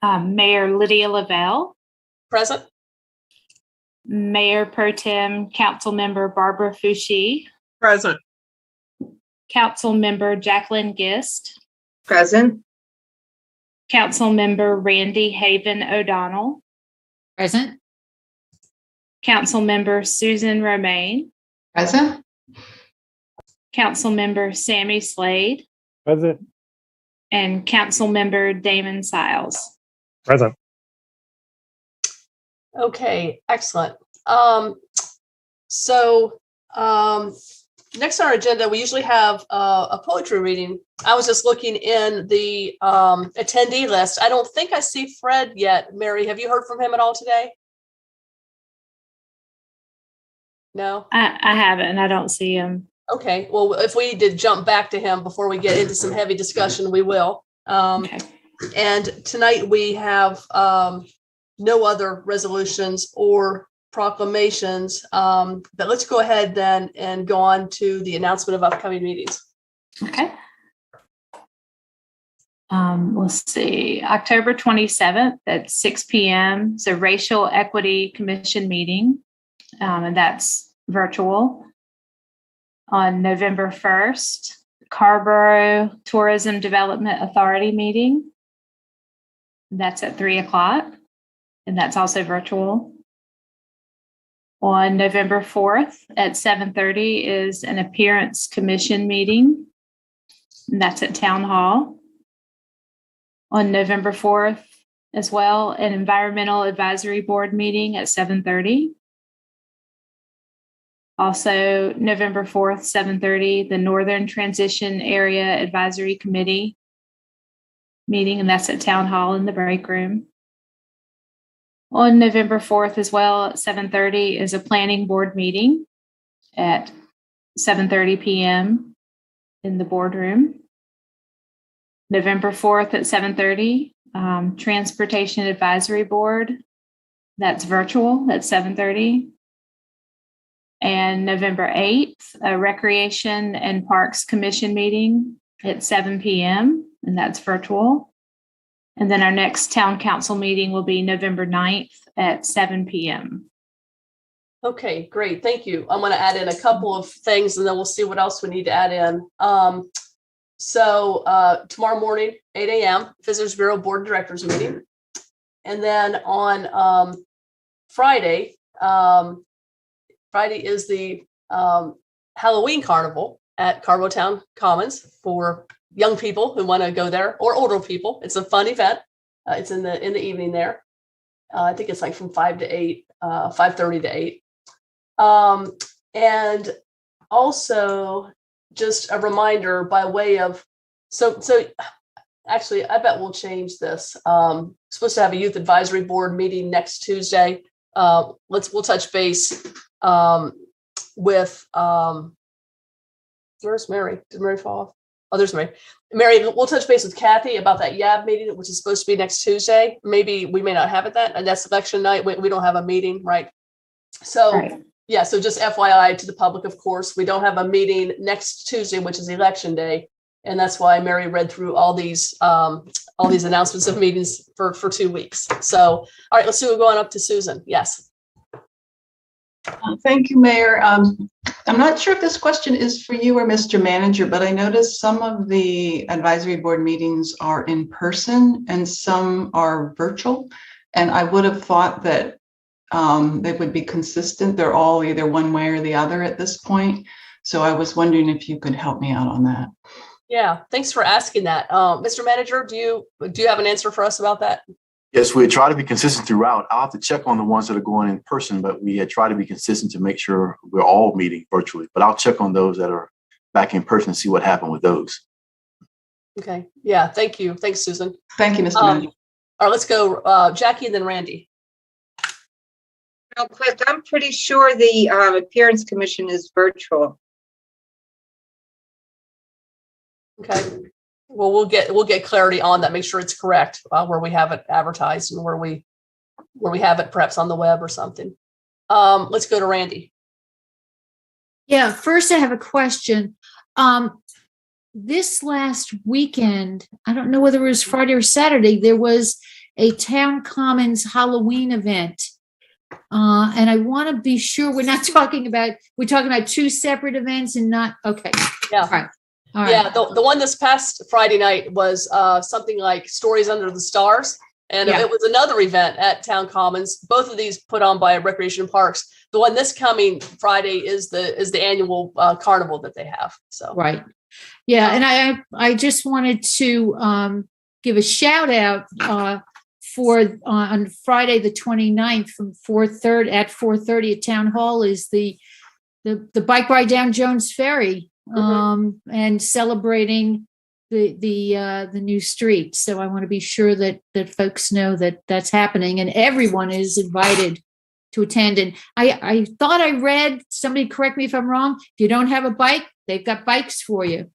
Mayor Lydia Lavelle, Present. Mayor Pro Tem Council Member Barbara Fouchie, Present. Council Member Jacqueline Gist, Present. Council Member Randy Haven O'Donnell, Present. Council Member Susan Romaine, Present. Council Member Sammy Slade, Present. and Council Member Damon Siles. Present. Okay, excellent. Next on our agenda, we usually have a poetry reading. I was just looking in the attendee list. I don't think I see Fred yet. Mary, have you heard from him at all today? No? I haven't. I don't see him. Okay, well, if we need to jump back to him before we get into some heavy discussion, we will. Okay. And tonight we have no other resolutions or proclamations. But let's go ahead then and go on to the announcement of upcoming meetings. Okay. Let's see, October 27th at 6 p.m. is a Racial Equity Commission meeting, and that's virtual. On November 1st, Carrboro Tourism Development Authority meeting. That's at 3 o'clock, and that's also virtual. On November 4th at 7:30 is an Appearance Commission meeting, and that's at Town Hall. On November 4th as well, an Environmental Advisory Board meeting at 7:30. Also, November 4th, 7:30, the Northern Transition Area Advisory Committee meeting, and that's at Town Hall in the break room. On November 4th as well, at 7:30, is a Planning Board meeting at 7:30 p.m. in the boardroom. November 4th at 7:30, Transportation Advisory Board, that's virtual at 7:30. And November 8th, a Recreation and Parks Commission meeting at 7 p.m., and that's virtual. And then our next town council meeting will be November 9th at 7 p.m. Okay, great. Thank you. I'm going to add in a couple of things and then we'll see what else we need to add in. Tomorrow morning, 8 a.m., Visitors Bureau Board of Directors meeting. And then on Friday is the Halloween Carnival at Carmo Town Commons for young people who want to go there, or older people. It's a fun event. It's in the evening there. I think it's like from 5 to 8, 5:30 to 8. And also just a reminder by way of, so actually, I bet we'll change this. Supposed to have a youth advisory board meeting next Tuesday. We'll touch base with, where's Mary? Did Mary fall off? Oh, there's Mary. Mary, we'll touch base with Kathy about that YAB meeting, which is supposed to be next Tuesday. Maybe we may not have it then, and that's election night. We don't have a meeting, right? So, Right. Yeah, so just FYI to the public, of course, we don't have a meeting next Tuesday, which is election day. And that's why Mary read through all these announcements of meetings for 2 weeks. So, all right, let's go on up to Susan. Yes. Thank you, Mayor. I'm not sure if this question is for you or Mr. Manager, but I noticed some of the advisory board meetings are in person and some are virtual. And I would have thought that they would be consistent. They're all either one way or the other at this point. So I was wondering if you could help me out on that. Yeah, thanks for asking that. Mr. Manager, do you have an answer for us about that? Yes, we try to be consistent throughout. I'll have to check on the ones that are going in person, but we had tried to be consistent to make sure we're all meeting virtually. But I'll check on those that are back in person and see what happened with those. Okay. Yeah. Thank you. Thanks, Susan. Thank you, Mr. Manager. All right, let's go, Jackie and then Randy. Real quick, I'm pretty sure the Appearance Commission is virtual. Okay. Well, we'll get clarity on that. Make sure it's correct where we have it advertised and where we have it perhaps on the web or something. Let's go to Randy. Yeah, first I have a question. this last weekend, I don't know whether it was Friday or Saturday, there was a Town Commons Halloween event. And I want to be sure we're talking about two separate events and not, okay. Yeah. All right. All right. Yeah, the one this past Friday night was something like Stories Under the Stars. And Yeah. it was another event at Town Commons. Both of these put on by Recreation Parks. The one this coming Friday is the annual carnival that they have. So Right. Yeah. And I just wanted to give a shout out for on Friday, the 29th from 4:30 at 4:30 at Town Hall is the bike ride down Jones Ferry and celebrating the new street. So I want to be sure that folks know that that's happening and everyone is invited to attend. And I thought I read, somebody correct me if I'm wrong, if you don't have a bike, they've got bikes for you.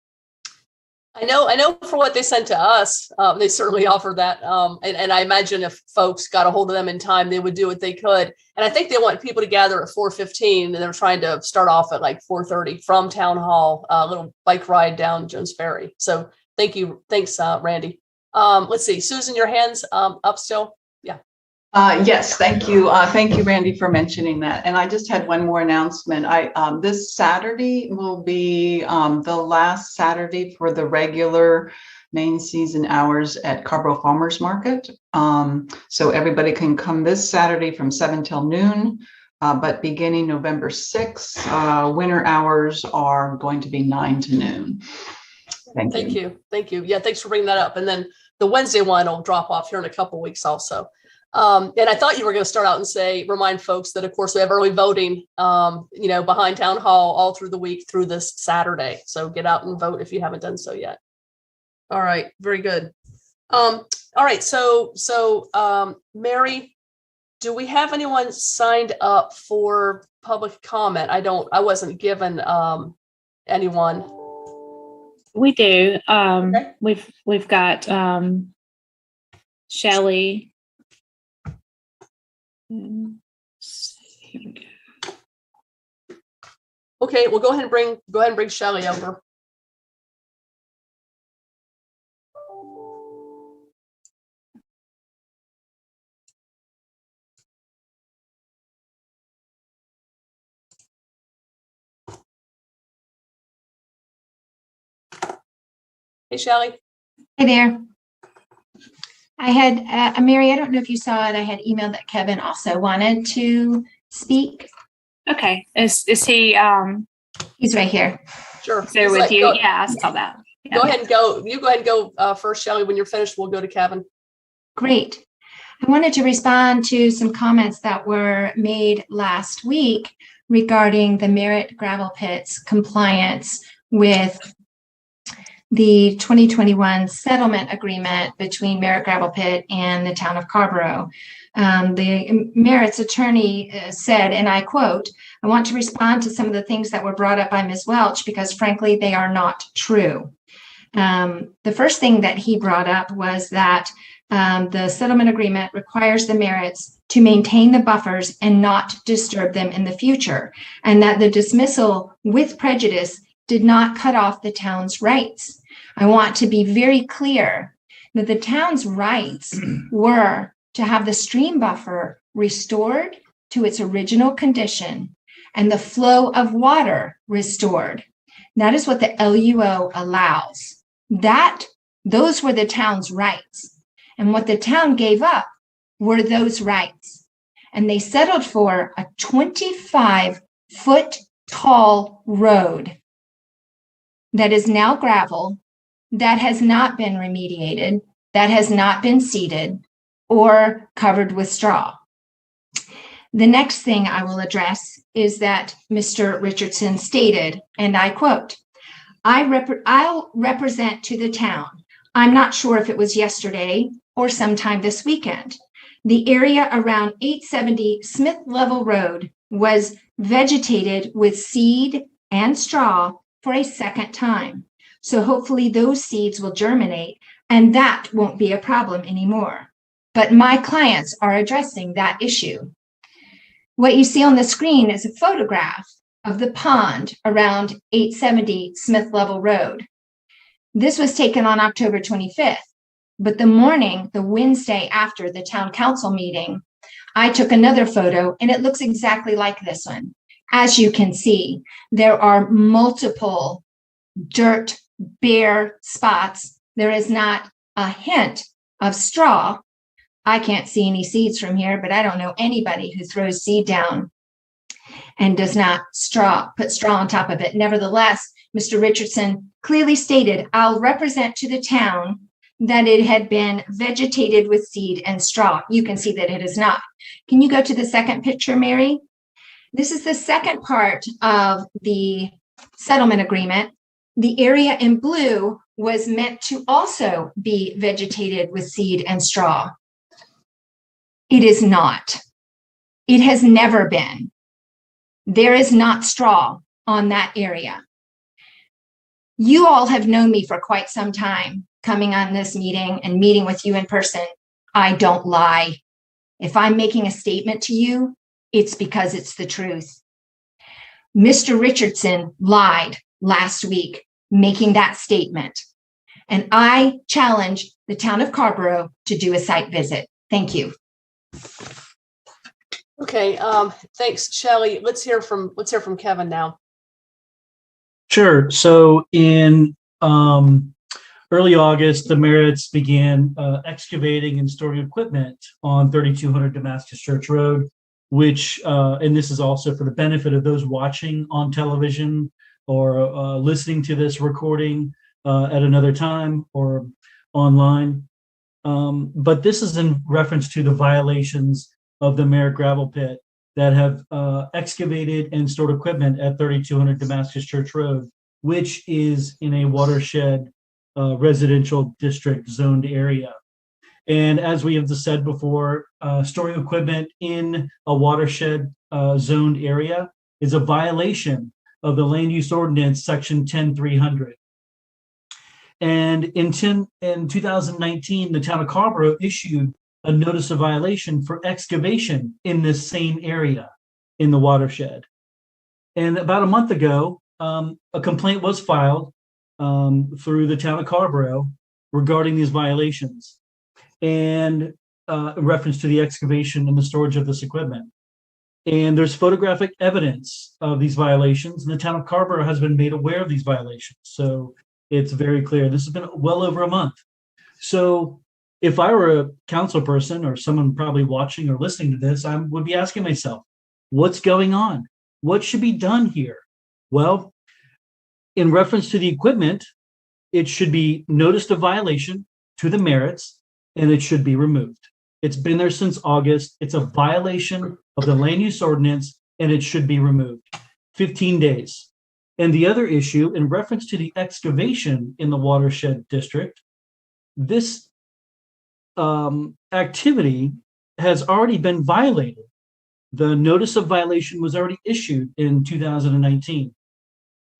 I know for what they sent to us, they certainly offer that. And I imagine if folks got a hold of them in time, they would do what they could. And I think they want people to gather at 4:15 and they're trying to start off at like 4:30 from Town Hall, a little bike ride down Jones Ferry. So thank you. Thanks, Randy. Let's see, Susan, your hand's up still. Yeah. Yes, thank you. Thank you, Randy, for mentioning that. And I just had one more announcement. This Saturday will be the last Saturday for the regular main season hours at Carrboro Farmers Market. So everybody can come this Saturday from 7 till noon, but beginning November 6th, winter hours are going to be 9 to noon. Thank you. Thank you. Yeah, thanks for bringing that up. And then the Wednesday one will drop off here in a couple of weeks also. And I thought you were going to start out and remind folks that, of course, we have early voting, behind Town Hall all through the week through this Saturday. So get out and vote if you haven't done so yet. All right. Very good. All right. So Mary, do we have anyone signed up for public comment? I wasn't given anyone. We do. Okay. We've got Shelley. Here we go. Okay, well, go ahead and bring Shelley over. Hey, Shelley. Hey there. I had, Mary, I don't know if you saw it. I had emailed that Kevin also wanted to speak. Okay. Is he He's right here. Sure. there with you? Yeah, I saw that. Yeah. Go ahead and go. You go ahead and go first, Shelley. When you're finished, we'll go to Kevin. Great. I wanted to respond to some comments that were made last week regarding the Merritt gravel pits compliance with the 2021 settlement agreement between Merritt Gravel Pit and the town of Carrboro. The Merritt's attorney said, and I quote, "I want to respond to some of the things that were brought up by Ms. Welch because frankly, they are not true." The first thing that he brought up was that the settlement agreement requires the Merritts to maintain the buffers and not disturb them in the future, and that the dismissal with prejudice did not cut off the town's rights. I want to be very clear that the town's rights were to have the stream buffer restored to its original condition and the flow of water restored. That is what the LUO allows. Those were the town's rights. And what the town gave up were those rights. And they settled for a 25-foot tall road that is now gravel, that has not been remediated, that has not been seeded or covered with straw. The next thing I will address is that Mr. Richardson stated, and I quote, I'll represent to the town. I'm not sure if it was yesterday or sometime this weekend. The area around 870 Smith Level Road was vegetated with seed and straw for a second time. So hopefully those seeds will germinate and that won't be a problem anymore. But my clients are addressing that issue. What you see on the screen is a photograph of the pond around 870 Smith Level Road. This was taken on October 25th, but the Wednesday after the town council meeting, I took another photo and it looks exactly like this one. As you can see, there are multiple dirt, bare spots. There is not a hint of straw. I can't see any seeds from here, but I don't know anybody who throws seed down and does not put straw on top of it. Nevertheless, Mr. Richardson clearly stated, I'll represent to the town that it had been vegetated with seed and straw. You can see that it is not. Can you go to the second picture, Mary? This is the second part of the settlement agreement. The area in blue was meant to also be vegetated with seed and straw. It is not. It has never been. There is not straw on that area. You all have known me for quite some time, coming on this meeting and meeting with you in person. I don't lie. If I'm making a statement to you, it's because it's the truth. Mr. Richardson lied last week, making that statement. And I challenge the town of Carrboro to do a site visit. Thank you. Okay, thanks, Shelley. Let's hear from Kevin now. Sure. So in early August, the Merritts began excavating and storing equipment on 3200 Damascus Church Road, which, and this is also for the benefit of those watching on television or listening to this recording at another time or online. But this is in reference to the violations of the Merritt gravel pit that have excavated and stored equipment at 3200 Damascus Church Road, which is in a watershed residential district zoned area. And as we have said before, storing equipment in a watershed zoned area is a violation of the land use ordinance section 10300. And in 2019, the town of Carrboro issued a notice of violation for excavation in this same area in the watershed. And about a month ago, a complaint was filed through the town of Carrboro regarding these violations and in reference to the excavation and the storage of this equipment. And there's photographic evidence of these violations, and the town of Carrboro has been made aware of these violations. So it's very clear. This has been well over a month. So if I were a council person or someone probably watching or listening to this, I would be asking myself, what's going on? What should be done here? Well, in reference to the equipment, it should be noticed a violation to the Merritts, and it should be removed. It's been there since August. It's a violation of the land use ordinance, and it should be removed. 15 days. And the other issue, in reference to the excavation in the watershed district, this activity has already been violated. The notice of violation was already issued in 2019.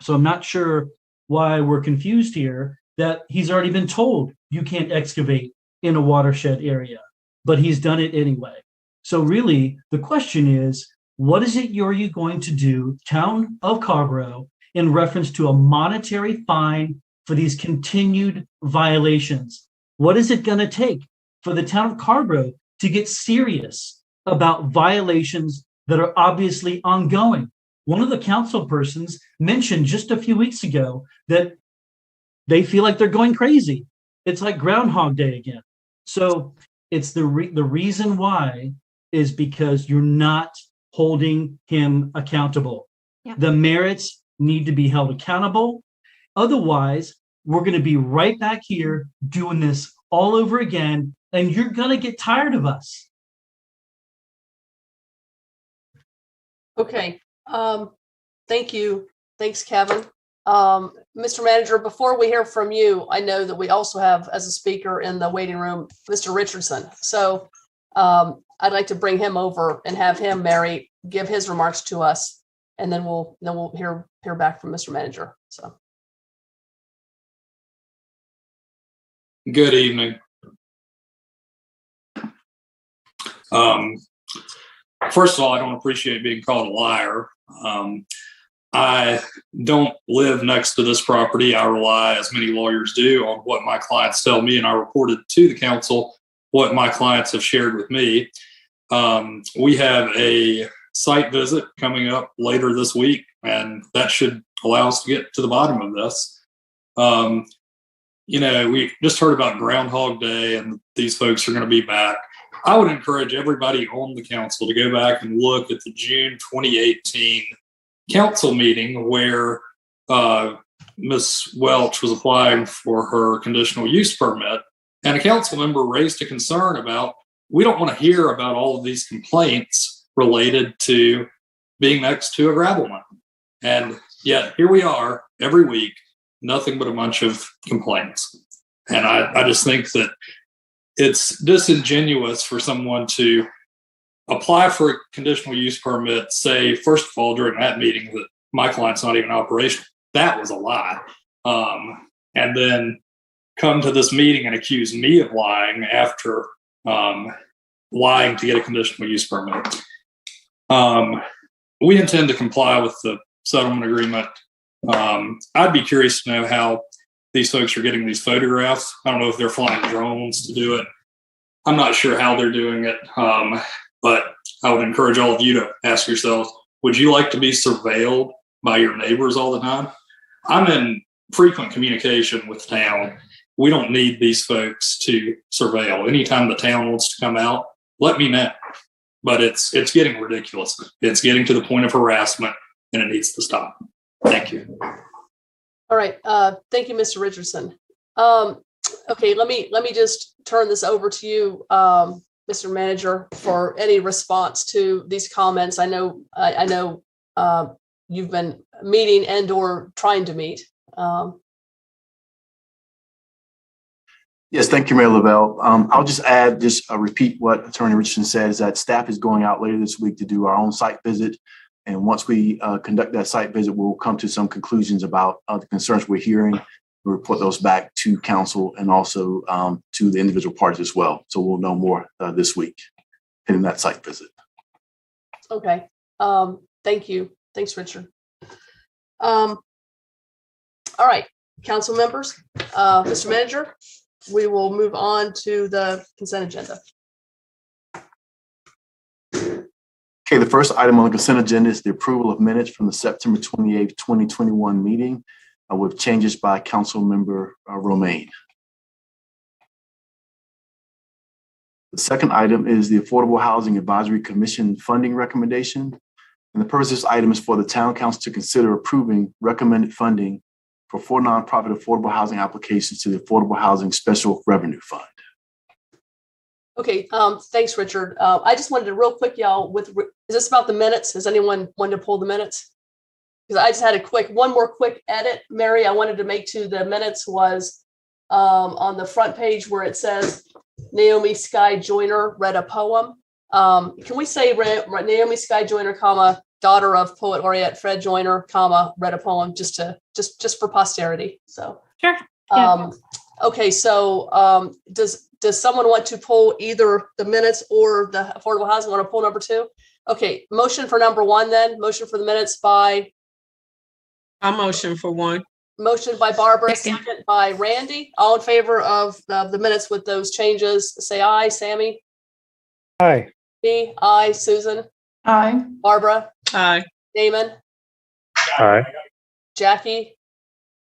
So I'm not sure why we're confused here that he's already been told you can't excavate in a watershed area, but he's done it anyway. So really the question is, what is it are you going to do, town of Carrboro, in reference to a monetary fine for these continued violations? What is it going to take for the town of Carrboro to get serious about violations that are obviously ongoing? One of the council persons mentioned just a few weeks ago that they feel like they're going crazy. It's like Groundhog Day again. So it's the reason why is because you're not holding him accountable. Yeah. The Merritts need to be held accountable. Otherwise, we're going to be right back here doing this all over again, and you're going to get tired of us. Okay. Thank you. Thanks, Kevin. Mr. Manager, before we hear from you, I know that we also have as a speaker in the waiting room, Mr. Richardson. So I'd like to bring him over and have him, Mary, give his remarks to us, and then we'll hear back from Mr. Manager. So. Good evening. First of all, I don't appreciate being called a liar. I don't live next to this property. I rely, as many lawyers do, on what my clients tell me, and I reported to the council what my clients have shared with me. We have a site visit coming up later this week, and that should allow us to get to the bottom of this. We just heard about Groundhog Day, and these folks are going to be back. I would encourage everybody on the council to go back and look at the June 2018 council meeting where Ms. Welch was applying for her conditional use permit, and a council member raised a concern about, we don't want to hear about all of these complaints related to being next to a gravel mine. And yet here we are every week, nothing but a bunch of complaints. And I just think that it's disingenuous for someone to apply for a conditional use permit, say, first of all, during that meeting that my client's not even operational. That was a lie. And then come to this meeting and accuse me of lying after lying to get a conditional use permit. We intend to comply with the settlement agreement. I'd be curious to know how these folks are getting these photographs. I don't know if they're flying drones to do it. I'm not sure how they're doing it. But I would encourage all of you to ask yourselves, would you like to be surveilled by your neighbors all the time? I'm in frequent communication with the town. We don't need these folks to surveil. Anytime the town wants to come out, let me know. But it's getting ridiculous. It's getting to the point of harassment, and it needs to stop. Thank you. All right. Thank you, Mr. Richardson. Okay, let me just turn this over to you, Mr. Manager, for any response to these comments. I know you've been meeting and or trying to meet. Yes, thank you, Mayor Lavelle. I'll just repeat what Attorney Richardson said, is that staff is going out later this week to do our own site visit. And once we conduct that site visit, we'll come to some conclusions about the concerns we're hearing. We'll report those back to council and also to the individual parties as well. So we'll know more this week in that site visit. Okay. Thank you. Thanks, Richard. All right, council members, Mr. Manager, we will move on to the consent agenda. Okay, the first item on the consent agenda is the approval of minutes from the September 28th, 2021 meeting with changes by Council Member Romaine. The second item is the Affordable Housing Advisory Commission funding recommendation. And the purpose of this item is for the Town Council to consider approving recommended funding for 4 nonprofit affordable housing applications to the Affordable Housing Special Revenue Fund. Okay, thanks, Richard. I just wanted to real quick, y'all, is this about the minutes? Has anyone wanted to pull the minutes? Because I just had one more quick edit, Mary, I wanted to make to the minutes was on the front page where it says Naomi Sky Joyner read a poem. Can we say Naomi Sky Joyner, comma, daughter of poet laureate Fred Joyner, comma, read a poem, just for posterity. So sure. Yeah. Okay, so does someone want to pull either the minutes or the affordable housing? Want to pull number 2? Okay, motion for number 1 then. Motion for the minutes by. I'll motion for 1. Motion by Barbara, second by Randy. All in favor of the minutes with those changes, say aye. Sammy? Aye. Me? Aye. Susan? Aye. Barbara? Aye. Damon? Aye. Jackie?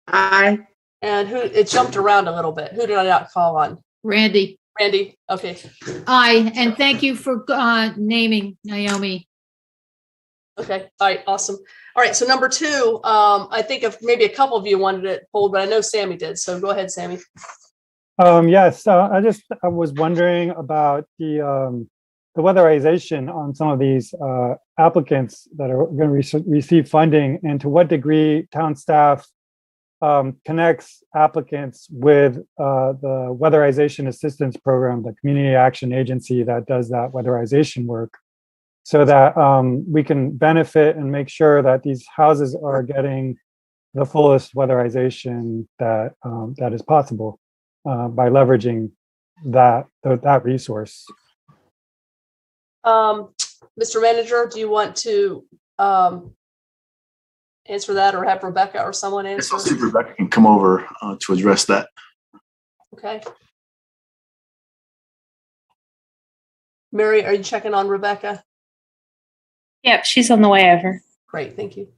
Aye. And it jumped around a little bit. Who did I not call on? Randy. Randy, okay. Aye, and thank you for naming Naomi. Okay, all right, awesome. All right, so number 2, I think maybe a couple of you wanted it pulled, but I know Sammy did. So go ahead, Sammy. Yes, I was wondering about the weatherization on some of these applicants that are going to receive funding, and to what degree town staff connects applicants with the Weatherization Assistance Program, the community action agency that does that weatherization work, so that we can benefit and make sure that these houses are getting the fullest weatherization that is possible by leveraging that resource. Mr. Manager, do you want to answer that, or have Rebecca or someone Yes, answer? I'll see if Rebecca can come over to address that. Okay. Mary, are you checking on Rebecca? Yep, she's on the way over. Great, thank you.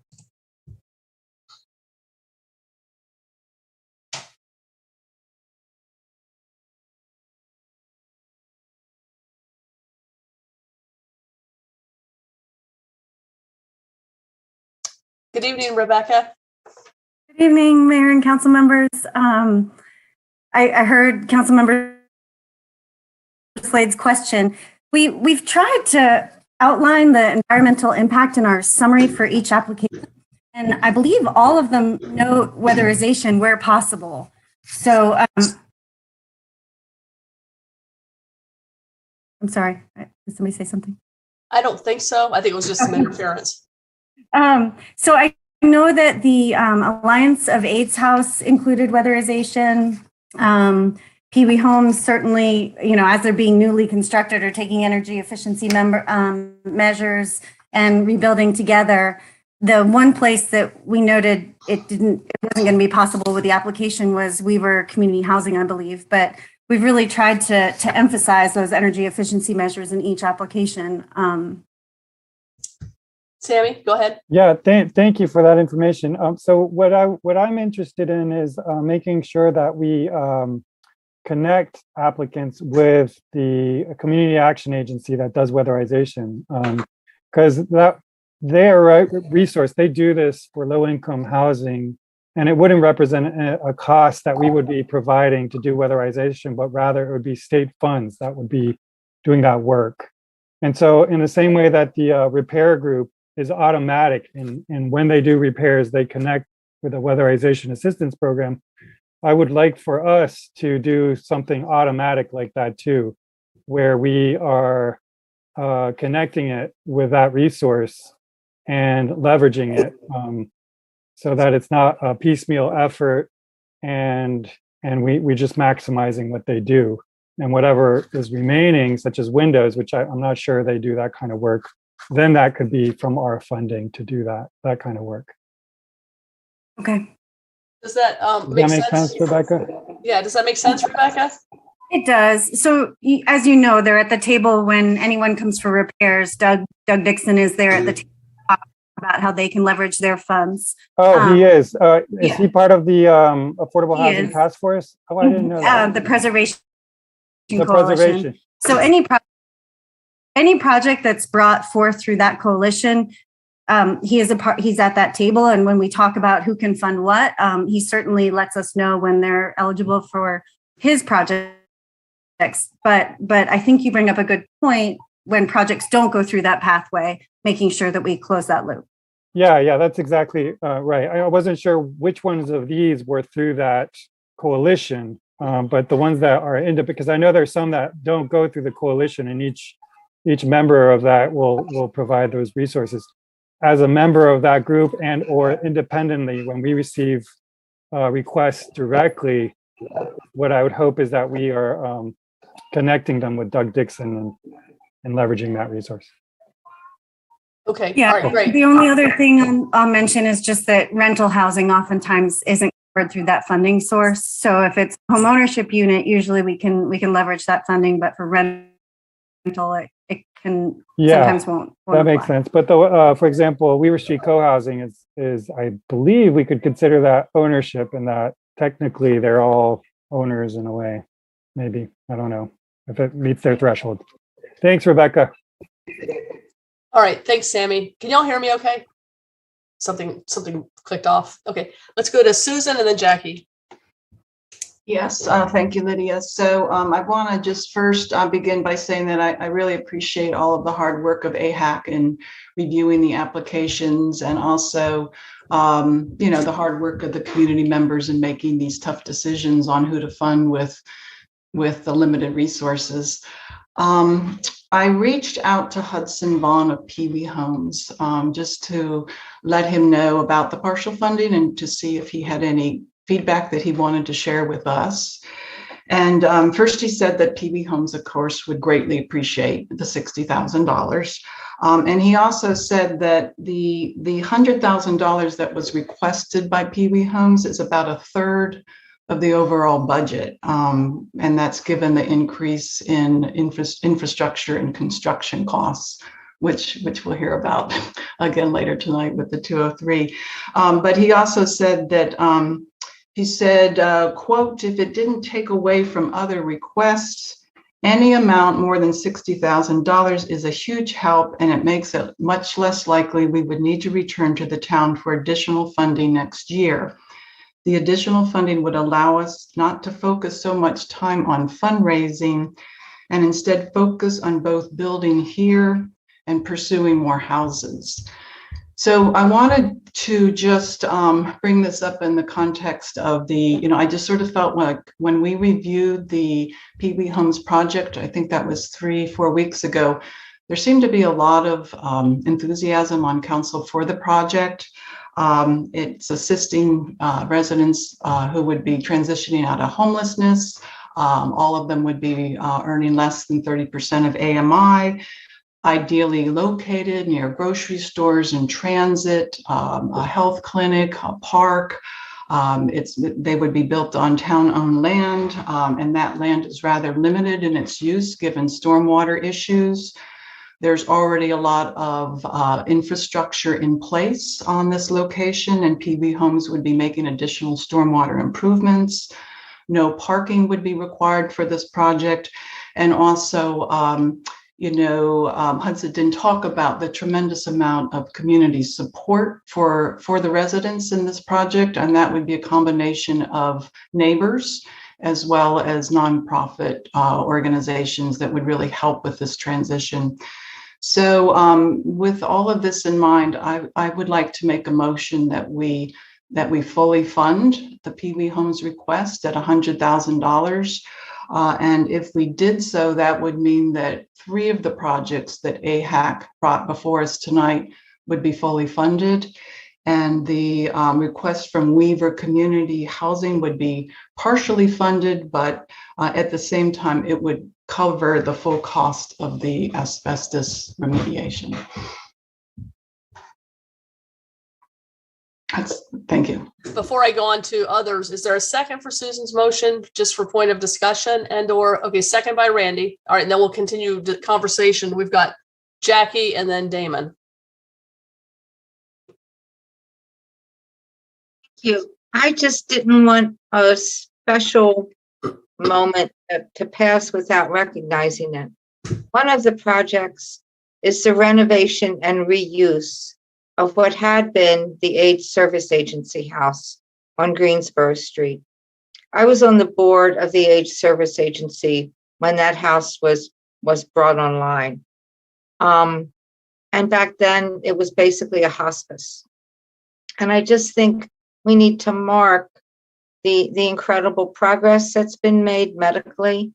Good evening, Rebecca. Good evening, Mayor and council members. I heard council member Slade's question. We've tried to outline the environmental impact in our summary for each application, and I believe all of them note weatherization where possible. So I'm sorry, did somebody say something? I don't think so. I think it was just some interference. So I know that the Alliance of AIDS House included weatherization. Pee Wee Homes certainly, as they're being newly constructed, are taking energy efficiency measures and rebuilding together. The one place that we noted it wasn't going to be possible with the application was Weaver Community Housing, I believe, but we've really tried to emphasize those energy efficiency measures in each application. Sammy, go ahead. Yeah, thank you for that information. So what I'm interested in is making sure that we connect applicants with the community action agency that does weatherization, because they're a resource. They do this for low-income housing, and it wouldn't represent a cost that we would be providing to do weatherization, but rather it would be state funds that would be doing that work. And so in the same way that the repair group is automatic, and when they do repairs, they connect with the weatherization assistance program, I would like for us to do something automatic like that too, where we are connecting it with that resource and leveraging it, so that it's not a piecemeal effort and we just maximizing what they do, and whatever is remaining, such as windows, which I'm not sure they do that kind of work, then that could be from our funding to do that kind of work. Okay. Does that make sense, Rebecca? Yeah, does that make sense, Rebecca? It does. So as you know, they're at the table when anyone comes for repairs. Doug Dixon is there at the table about how they can leverage their funds. Oh, he is. Is yeah. he part of the Affordable Housing Task Force? Oh, I didn't know that. The Preservation The Coalition. Preservation. So any project that's brought forth through that coalition, he's at that table, and when we talk about who can fund what, he certainly lets us know when they're eligible for his projects. But I think you bring up a good point. When projects don't go through that pathway, making sure that we close that loop. Yeah, that's exactly right. I wasn't sure which ones of these were through that coalition, but the ones that are because I know there's some that don't go through the coalition, and each member of that will provide those resources. As a member of that group and or independently, when we receive requests directly, what I would hope is that we are connecting them with Doug Dixon and leveraging that resource. Okay. Yeah. All right, great. The only other thing I'll mention is just that rental housing oftentimes isn't covered through that funding source. So if it's home ownership unit, usually we can leverage that funding, but for rental, it can sometimes won't that makes apply. sense. But for example, Weaver Street co-housing is I believe we could consider that ownership, and that technically they're all owners in a way. Maybe, I don't know if it meets their threshold. Thanks, Rebecca. All right, thanks, Sammy. Can y'all hear me okay? Something clicked off. Okay, let's go to Susan and then Jackie. Yes, thank you, Lydia. So I want to just first begin by saying that I really appreciate all of the hard work of AHAC in reviewing the applications, and also, the hard work of the community members in making these tough decisions on who to fund with the limited resources. I reached out to Hudson Vaughn of Pee Wee Homes just to let him know about the partial funding and to see if he had any feedback that he wanted to share with us. And first he said that Pee Wee Homes, of course, would greatly appreciate the $60,000. And he also said that the $100,000 that was requested by Pee Wee Homes is about a third of the overall budget. And that's given the increase in infrastructure and construction costs, which we'll hear about again later tonight with the 203. But he also said that, quote, if it didn't take away from other requests, any amount more than $60,000 is a huge help, and it makes it much less likely we would need to return to the town for additional funding next year. The additional funding would allow us not to focus so much time on fundraising and instead focus on both building here and pursuing more houses. So I wanted to just bring this up in the context of I just sort of felt like when we reviewed the Pee Wee Homes project, I think that was 3-4 weeks ago, there seemed to be a lot of enthusiasm on council for the project. It's assisting residents who would be transitioning out of homelessness. All of them would be earning less than 30% of AMI. Ideally located near grocery stores and transit, a health clinic, a park. They would be built on town-owned land, and that land is rather limited in its use given stormwater issues. There's already a lot of infrastructure in place on this location, and Pee Wee Homes would be making additional stormwater improvements. No parking would be required for this project, and also Hudson didn't talk about the tremendous amount of community support for the residents in this project, and that would be a combination of neighbors as well as nonprofit organizations that would really help with this transition. So with all of this in mind, I would like to make a motion that we fully fund the Pee Wee Homes request at $100,000. And if we did so, that would mean that 3 of the projects that AHAC brought before us tonight would be fully funded. And the request from Weaver Community Housing would be partially funded, but at the same time, it would cover the full cost of the asbestos remediation. Thank you. Before I go on to others, is there a second for Susan's motion, just for point of discussion okay, second by Randy. All right, and then we'll continue the conversation. We've got Jackie and then Damon. Thank you. I just didn't want a special moment to pass without recognizing it. One of the projects is the renovation and reuse of what had been the AIDS Service Agency house on Greensboro Street. I was on the board of the AIDS Service Agency when that house was brought online. And back then it was basically a hospice. And I just think we need to mark the incredible progress that's been made medically,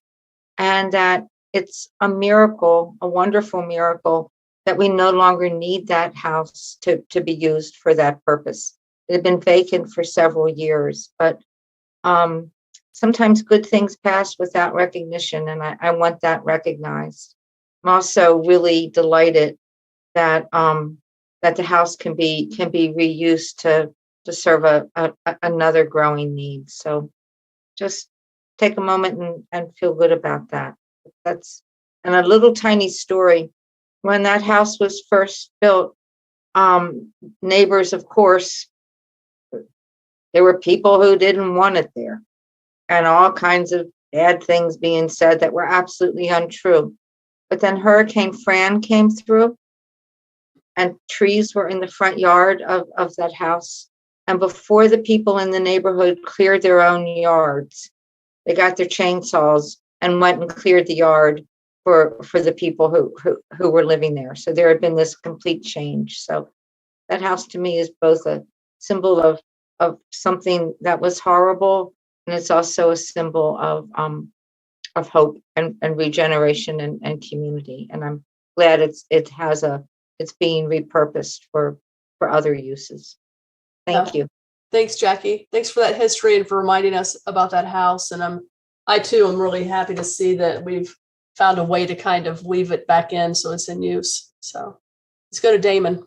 and that it's a miracle, a wonderful miracle, that we no longer need that house to be used for that purpose. It had been vacant for several years, but sometimes good things pass without recognition, and I want that recognized. I'm also really delighted that that the house can be reused to serve another growing need. So just take a moment and feel good about that. And a little tiny story. When that house was first built, neighbors, of course, there were people who didn't want it there, and all kinds of bad things being said that were absolutely untrue. But then Hurricane Fran came through, and trees were in the front yard of that house. And before the people in the neighborhood cleared their own yards, they got their chainsaws and went and cleared the yard for the people who were living there. So there had been this complete change. So that house to me is both a symbol of something that was horrible, and it's also a symbol of hope and regeneration and community. And I'm glad it's being repurposed for other uses. Thank you. Thanks, Jackie. Thanks for that history and for reminding us about that house. And I too am really happy to see that we've found a way to kind of weave it back in so it's in use. So Let's go to Damon.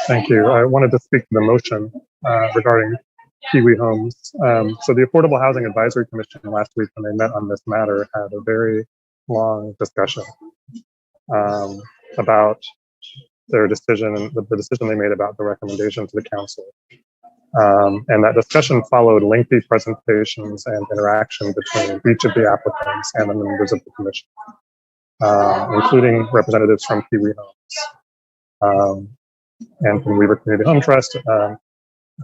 Thank you. I wanted to speak to the motion regarding Kiwi Homes. So the Affordable Housing Advisory Commission last week, when they met on this matter, had a very long discussion about their decision and the decision they made about the recommendation to the council. And that discussion followed lengthy presentations and interaction between each of the applicants and the members of the commission, including representatives from Kiwi Homes and from Weaver Community Home Trust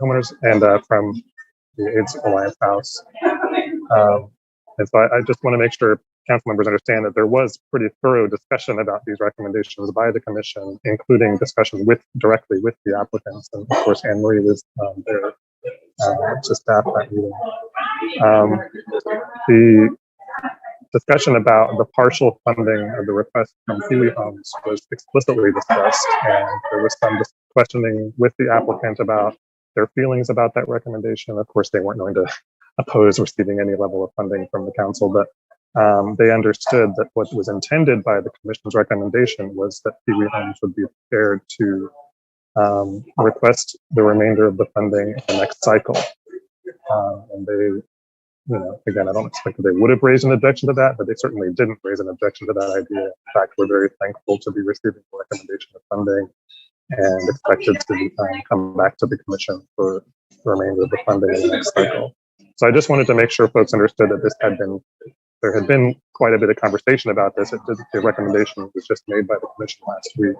homeowners and from the AIDS Alliance House. And so I just want to make sure council members understand that there was pretty thorough discussion about these recommendations by the commission, including discussion directly with the applicants. And of course, Anne Marie was there to staff that meeting. The discussion about the partial funding of the request from Kiwi Homes was explicitly discussed, and there was some questioning with the applicant about their feelings about that recommendation. Of course, they weren't going to oppose receiving any level of funding from the council, but they understood that what was intended by the commission's recommendation was that Kiwi Homes would be prepared to request the remainder of the funding in the next cycle. And they, again, I don't expect that they would have raised an objection to that, but they certainly didn't raise an objection to that idea. In fact, we're very thankful to be receiving the recommendation of funding and expected to come back to the commission for the remainder of the funding in the next cycle. So I just wanted to make sure folks understood that there had been quite a bit of conversation about this. The recommendation was just made by the commission last week.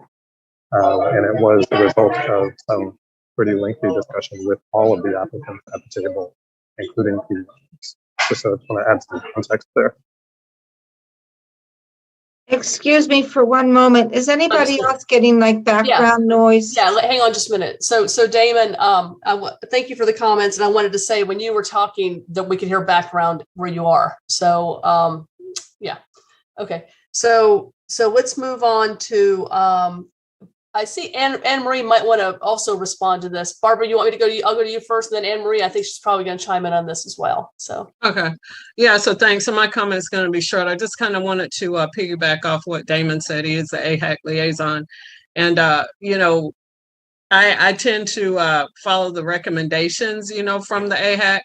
And it was the result of some pretty lengthy discussion with all of the applicants at the table, including Kiwi Homes. Just so I want to add some context there. Excuse me for one moment. Is anybody else getting like background noise? Yeah, hang on just a minute. So Damon, thank you for the comments. And I wanted to say, when you were talking, that we could hear background where you are. So yeah, okay. So let's move on to, I see Anne Marie might want to also respond to this. Barbara, you want me to go to you? I'll go to you first, and then Anne Marie, I think she's probably going to chime in on this as well. So Okay. Yeah, so thanks. So my comment is going to be short. I just kind of wanted to piggyback off what Damon said. He is the AHAC liaison. And, I tend to follow the recommendations, from the AHAC.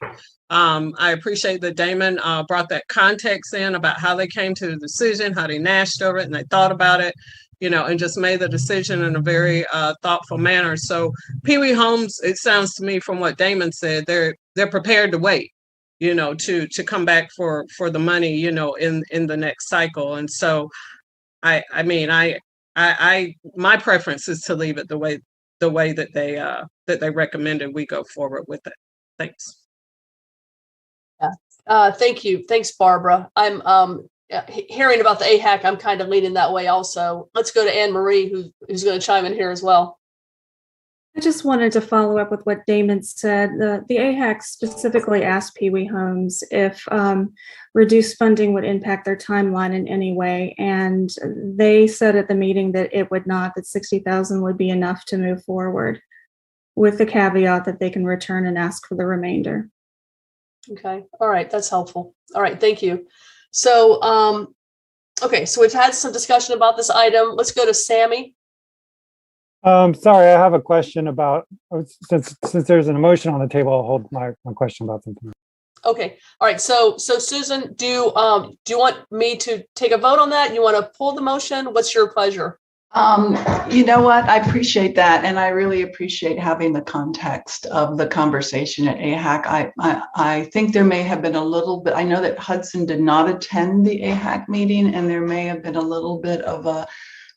I appreciate that Damon brought that context in about how they came to the decision, how they gnashed over it and they thought about it, and just made the decision in a very thoughtful manner. So Pee Wee Homes, it sounds to me from what Damon said, they're prepared to wait, to come back for the money, in the next cycle. And so my preference is to leave it the way that they recommended we go forward with it. Thanks. Yeah. Thank you. Thanks, Barbara. I'm hearing about the AHAC, I'm kind of leaning that way also. Let's go to Anne Marie, who's going to chime in here as well. I just wanted to follow up with what Damon said. The AHAC specifically asked Pee Wee Homes if reduced funding would impact their timeline in any way. And they said at the meeting that it would not, that $60,000 would be enough to move forward, with the caveat that they can return and ask for the remainder. Okay. All right. That's helpful. All right. Thank you. So, okay. So we've had some discussion about this item. Let's go to Sammy. Sorry, I have a question about, since there's an emotion on the table, I'll hold my question about something. Okay. All right. So Susan, do you want me to take a vote on that? You want to pull the motion? What's your pleasure? You know what? I appreciate that. And I really appreciate having the context of the conversation at AHAC. I think there may have been a little bit, I know that Hudson did not attend the AHAC meeting, and there may have been a little bit of a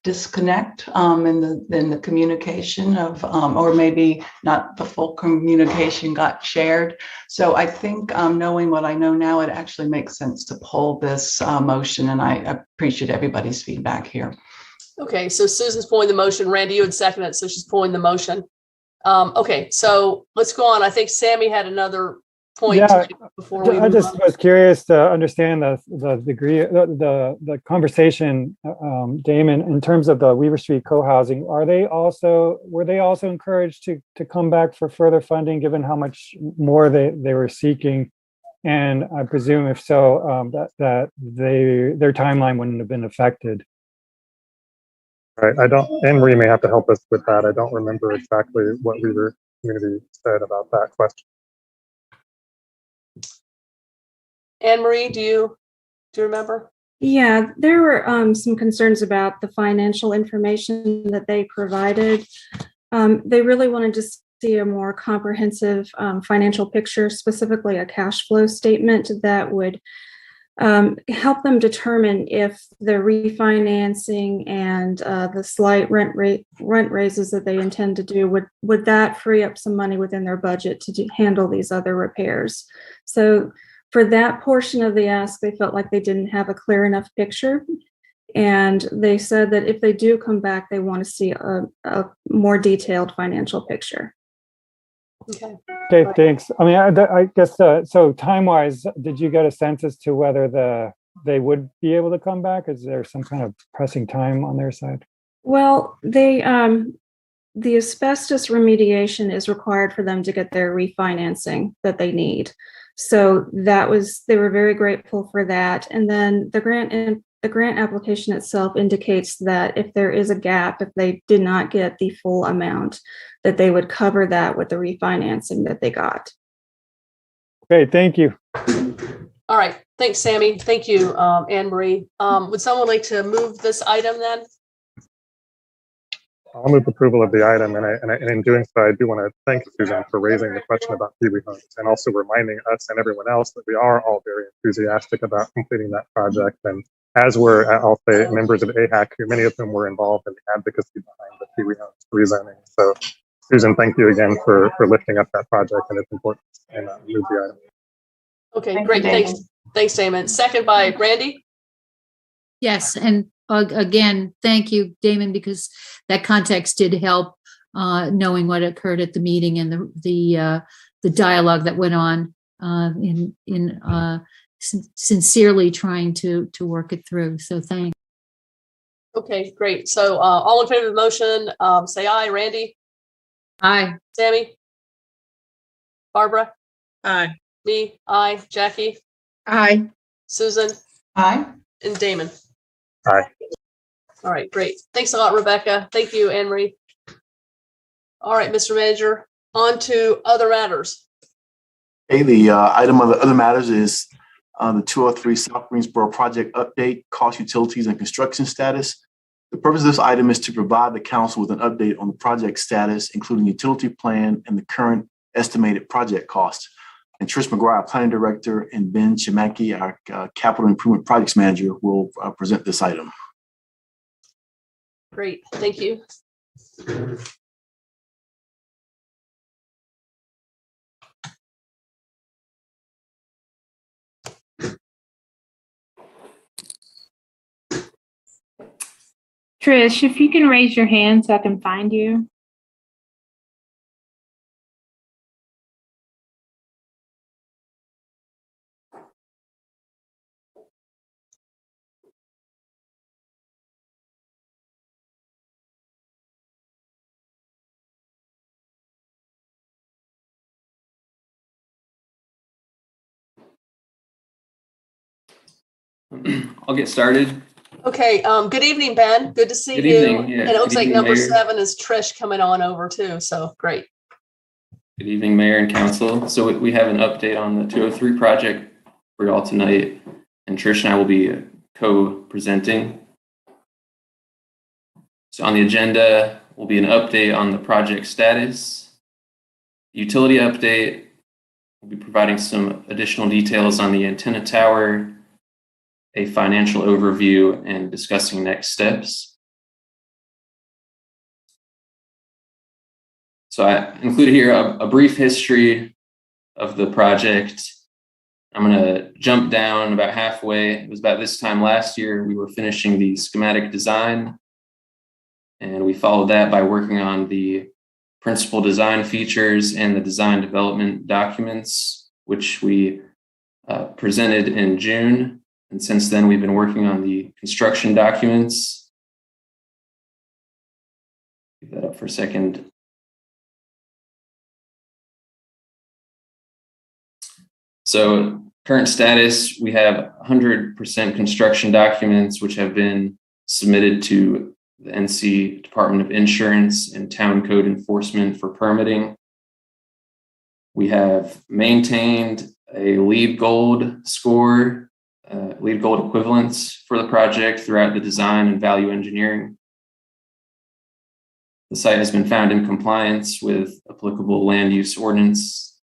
disconnect in the communication of, or maybe not the full communication got shared. So I think knowing what I know now, it actually makes sense to pull this motion, and I appreciate everybody's feedback here. Okay, so Susan's pulling the motion. Randy, you had seconded it, so she's pulling the motion. Okay, so let's go on. I think Sammy had another point before we move on. Was curious to understand the degree, the conversation, Damon, in terms of the Weaver Street co-housing. Were they also encouraged to come back for further funding, given how much more they were seeking? And I presume if so, that their timeline wouldn't have been affected. Right. I don't, Anne Marie may have to help us with that. I don't remember exactly what Weaver community said about that question. Anne Marie, do you remember? Yeah, there were some concerns about the financial information that they provided. They really wanted to see a more comprehensive financial picture, specifically a cash flow statement that would help them determine if the refinancing and the slight rent raises that they intend to do, would that free up some money within their budget to handle these other repairs. So for that portion of the ask, they felt like they didn't have a clear enough picture. And they said that if they do come back, they want to see a more detailed financial picture. Okay, thanks. I mean, I guess, so time-wise, did you get a sense as to whether they would be able to come back? Is there some kind of pressing time on their side? Well, the asbestos remediation is required for them to get their refinancing that they need. So they were very grateful for that. And then the grant application itself indicates that if there is a gap, if they did not get the full amount, that they would cover that with the refinancing that they got. Okay, thank you. All right. Thanks, Sammy. Thank you, Anne Marie. Would someone like to move this item then? I'll move approval of the item, and in doing so, I do want to thank Susan for raising the question about Pee-wee homes and also reminding us and everyone else that we are all very enthusiastic about completing that project. And as were, I'll say, members of AHAC, many of whom were involved in the advocacy behind the Pee-wee homes rezoning. So, Susan, thank you again for lifting up that project and its importance, and move the item. Okay, great. Thanks, Damon. Second by Randy. Yes, and again, thank you, Damon, because that context did help knowing what occurred at the meeting and the dialogue that went on in sincerely trying to work it through. So thanks. Okay, great. So all in favor of the motion, say aye. Randy? Aye. Sammy? Barbara? Aye. Me? Aye. Jackie? Aye. Susan? Aye. And Damon? Aye. All right, great. Thanks a lot, Rebecca. Thank you, Anne Marie. All right, Mr. Manager, on to other matters. Okay, the item on the other matters is the 203 South Greensboro project update, cost, utilities, and construction status. The purpose of this item is to provide the council with an update on the project status, including utility plan and the current estimated project cost. And Trish McGuire, our planning director, and Ben Chimaki, our capital improvement projects manager, will present this item. Great, thank you. Trish, if you can raise your hand so I can find you. I'll get started. Okay, good evening, Ben. Good to see you. Good evening. Yeah, and it looks like evening, number Mayor. 7 is Trish coming on over too, so great. Good evening, Mayor and Council. So we have an update on the 203 project for y'all tonight, and Trish and I will be co-presenting. So on the agenda will be an update on the project status, utility update. We'll be providing some additional details on the antenna tower, a financial overview, and discussing next steps. So I included here a brief history of the project. I'm going to jump down about halfway. It was about this time last year we were finishing the schematic design, and we followed that by working on the principal design features and the design development documents, which we presented in June. And since then, we've been working on the construction documents. Keep that up for a second. So current status, we have 100% construction documents, which have been submitted to the NC Department of Insurance and Town Code Enforcement for permitting. We have maintained a LEED Gold score, LEED Gold equivalence for the project throughout the design and value engineering. The site has been found in compliance with applicable land use ordinance.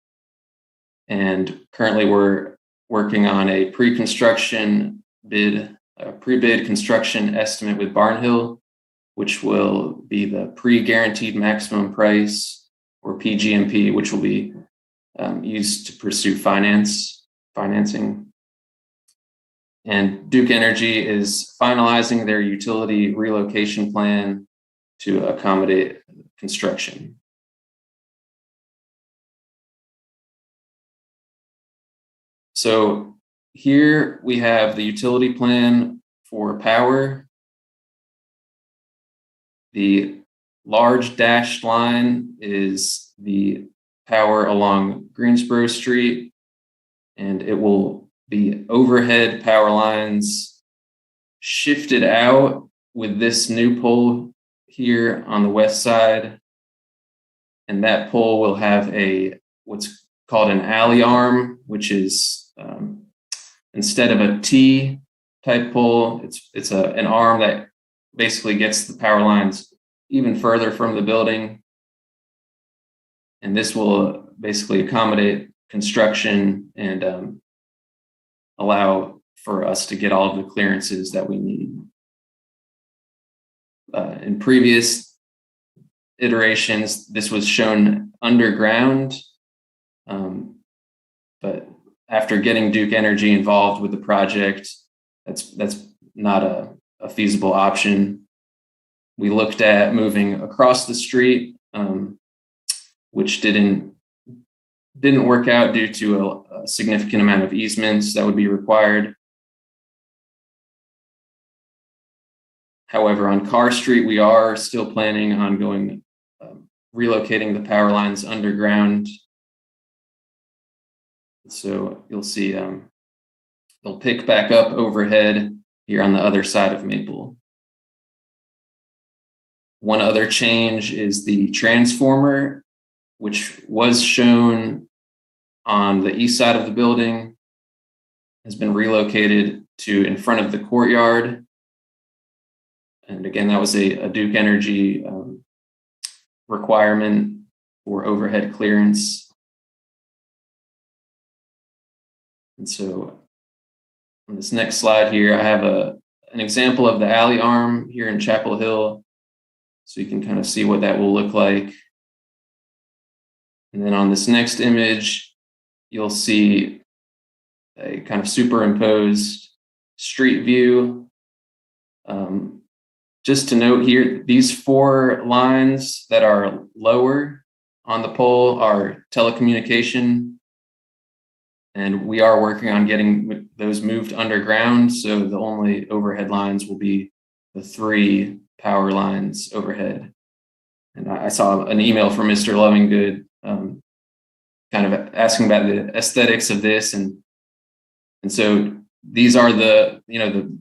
And currently we're working on a pre-construction bid, a pre-bid construction estimate with Barnhill, which will be the pre-guaranteed maximum price, or PGMP, which will be used to pursue financing. And Duke Energy is finalizing their utility relocation plan to accommodate construction. So here we have the utility plan for power. The large dashed line is the power along Greensboro Street, and it will be overhead power lines shifted out with this new pole here on the west side. And that pole will have what's called an alley arm, which is instead of a T type pole, it's an arm that basically gets the power lines even further from the building. And this will basically accommodate construction and allow for us to get all of the clearances that we need. In previous iterations, this was shown underground, but after getting Duke Energy involved with the project, that's not a feasible option. We looked at moving across the street, which didn't work out due to a significant amount of easements that would be required. However, on Carr Street, we are still planning on relocating the power lines underground. So you'll see they'll pick back up overhead here on the other side of Maple. One other change is the transformer, which was shown on the east side of the building, has been relocated to in front of the courtyard. And again, that was a Duke Energy requirement for overhead clearance. And so on this next slide here, I have an example of the alley arm here in Chapel Hill. So you can kind of see what that will look like. And then on this next image, you'll see a kind of superimposed street view. Just to note here, these 4 lines that are lower on the pole are telecommunication, and we are working on getting those moved underground. So the only overhead lines will be the 3 power lines overhead. And I saw an email from Mr. Lovingood kind of asking about the aesthetics of this. And so these are the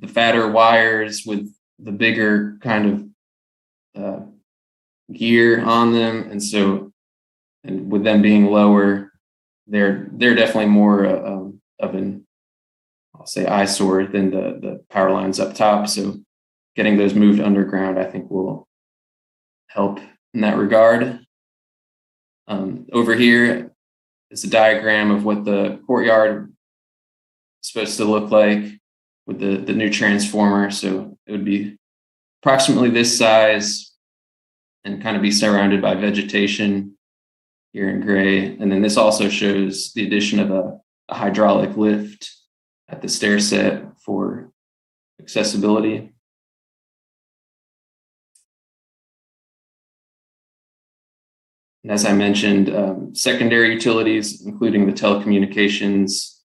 fatter wires with the bigger kind of gear on them. And with them being lower, they're definitely more of an, I'll say, eyesore than the power lines up top. So getting those moved underground, I think, will help in that regard. Over here is a diagram of what the courtyard is supposed to look like with the new transformer. So it would be approximately this size and kind of be surrounded by vegetation here in gray. And then this also shows the addition of a hydraulic lift at the stair set for accessibility. And as I mentioned, secondary utilities, including the telecommunications,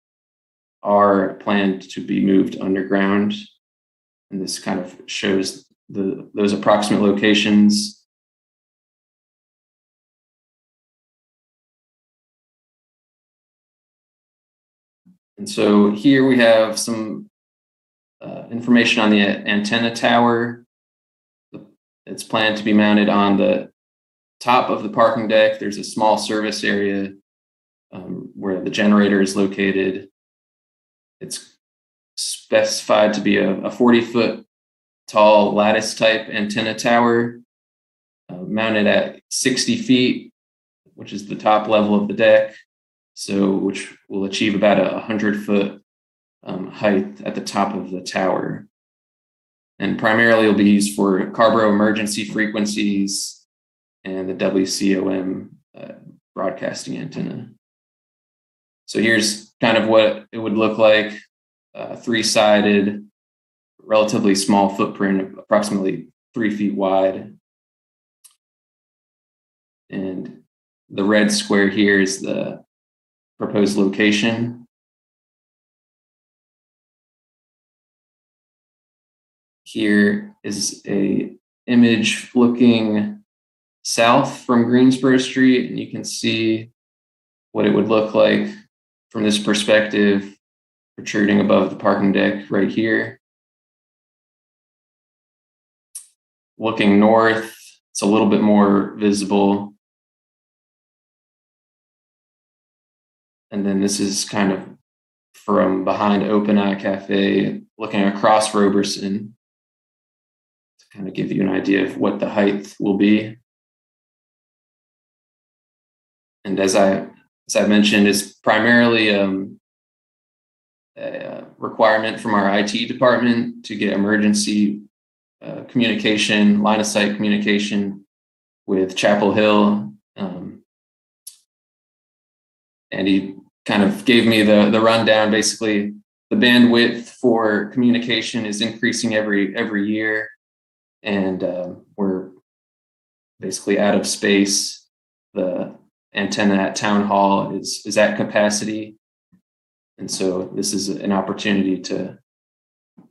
are planned to be moved underground. And this kind of shows those approximate locations. And so here we have some information on the antenna tower. It's planned to be mounted on the top of the parking deck. There's a small service area where the generator is located. It's specified to be a 40-foot tall lattice type antenna tower mounted at 60 feet, which is the top level of the deck. So which will achieve about 100-foot height at the top of the tower. And primarily will be used for Carrboro emergency frequencies and the WCOM broadcasting antenna. So here's kind of what it would look like, three-sided, relatively small footprint, approximately 3 feet wide. And the red square here is the proposed location. Here is a image looking south from Greensboro Street, and you can see what it would look like from this perspective, protruding above the parking deck right here. Looking north, it's a little bit more visible. And then this is kind of from behind Open Eye Cafe, looking across Roberson to kind of give you an idea of what the height will be. And as I mentioned, it's primarily a requirement from our IT department to get emergency communication, line of sight communication with Chapel Hill. And he kind of gave me the rundown. Basically, the bandwidth for communication is increasing every year, and we're basically out of space. The antenna at Town Hall is at capacity, and so this is an opportunity to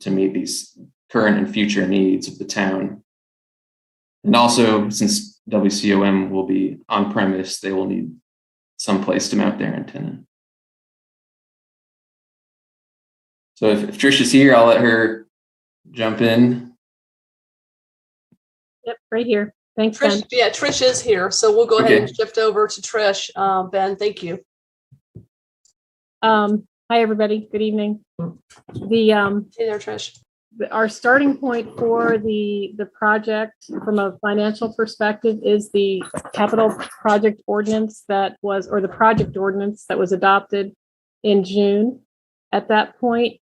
meet these current and future needs of the town. And also, since WCOM will be on premise, they will need some place to mount their antenna. So if Trish is here, I'll let her jump in. Yep, right here. Thanks, Trish, Ben. yeah, Trish is here, so we'll go ahead Okay. and shift over to Trish. Ben, thank you. Hi, everybody. Good evening. Hey there, Trish. Our starting point for the project from a financial perspective is the capital project ordinance the project ordinance that was adopted in June. At that point,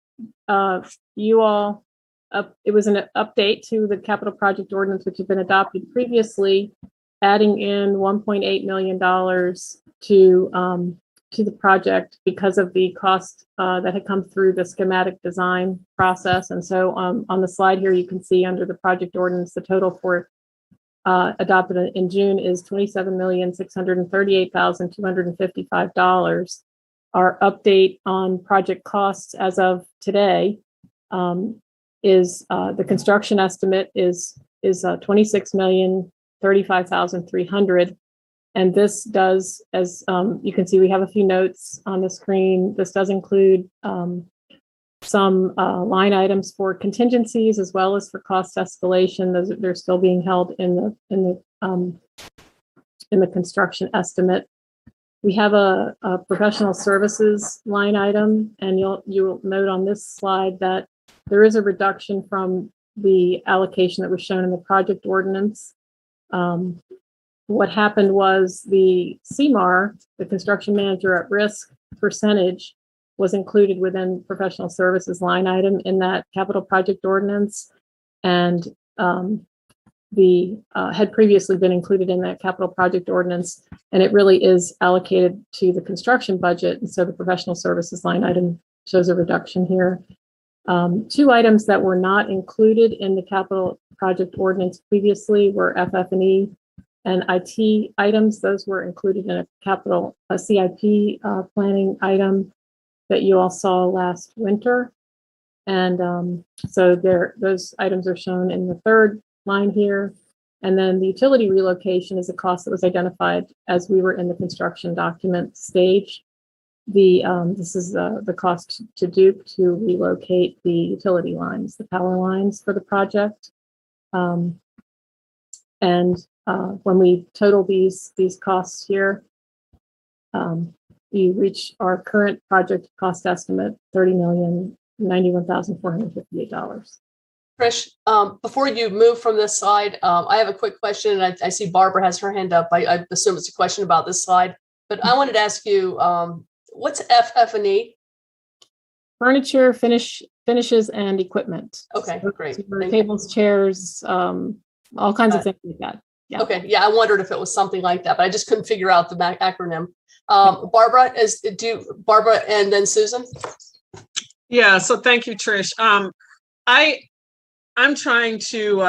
you all, it was an update to the capital project ordinance, which had been adopted previously, adding in $1.8 million to the project because of the cost that had come through the schematic design process. And so on the slide here, you can see under the project ordinance, the total for adopted in June is $27,638,255. Our update on project costs as of today is the construction estimate is $26,035,300. And this does, as you can see, we have a few notes on the screen. This does include some line items for contingencies as well as for cost escalation. They're still being held in the construction estimate. We have a professional services line item, and you'll note on this slide that there is a reduction from the allocation that was shown in the project ordinance. What happened was the CMAR, the construction manager at risk percentage, was included within professional services line item in that capital project ordinance, and had previously been included in that capital project ordinance, and it really is allocated to the construction budget, and so the professional services line item shows a reduction here. Two items that were not included in the capital project ordinance previously were FF&E and IT items. Those were included in a CIP planning item that you all saw last winter. And so those items are shown in the third line here. And then the utility relocation is a cost that was identified as we were in the construction document stage. This is the cost to Duke to relocate the utility lines, the power lines for the project. And when we total these costs here, we reach our current project cost estimate, $30,091,458. Trish, before you move from this slide, I have a quick question. And I see Barbara has her hand up. I assume it's a question about this slide, but I wanted to ask you, what's FF&E? Furniture, finishes, and equipment. Okay, great. So tables, chairs, all kinds of things like that. Yeah. Okay, yeah, I wondered if it was something like that, but I just couldn't figure out the acronym. Barbara, Barbara and then Susan? Yeah, so thank you, Trish. I'm trying to,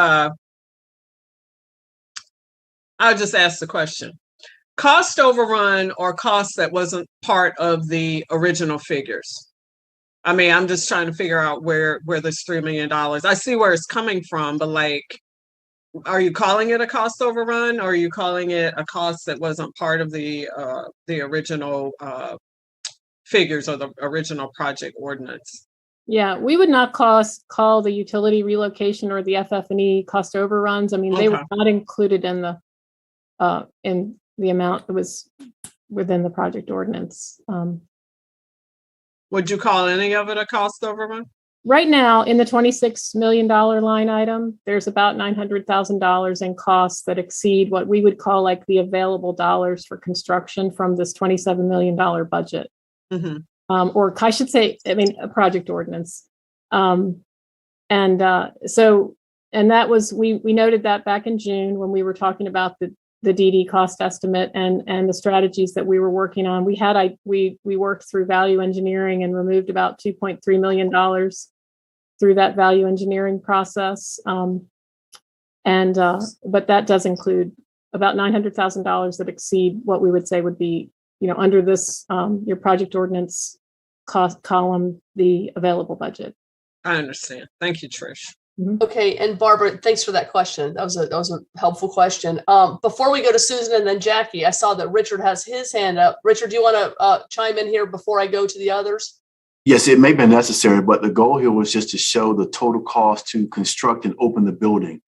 I'll just ask the question. Cost overrun or cost that wasn't part of the original figures? I mean, I'm just trying to figure out where this $3 million, I see where it's coming from, but like, are you calling it a cost overrun or are you calling it a cost that wasn't part of the original figures or the original project ordinance? Yeah, we would not call the utility relocation or the FF&E cost overruns. I mean, they were not included in the amount that was within the project ordinance. Would you call any of it a cost overrun? Right now, in the $26 million line item, there's about $900,000 in costs that exceed what we would call like the available dollars for construction from this $27 million budget. Mm-hmm. Or I should say, I mean, a project ordinance. And that was, we noted that back in June when we were talking about the DD cost estimate and the strategies that we were working on. We worked through value engineering and removed about $2.3 million through that value engineering process. But that does include about $900,000 that exceed what we would say would be, under this, your project ordinance cost column, the available budget. I understand. Thank you, Trish. Okay, and Barbara, thanks for that question. That was a helpful question. Before we go to Susan and then Jackie, I saw that Richard has his hand up. Richard, do you want to chime in here before I go to the others? Yes, it may be necessary, but the goal here was just to show the total cost to construct and open the building.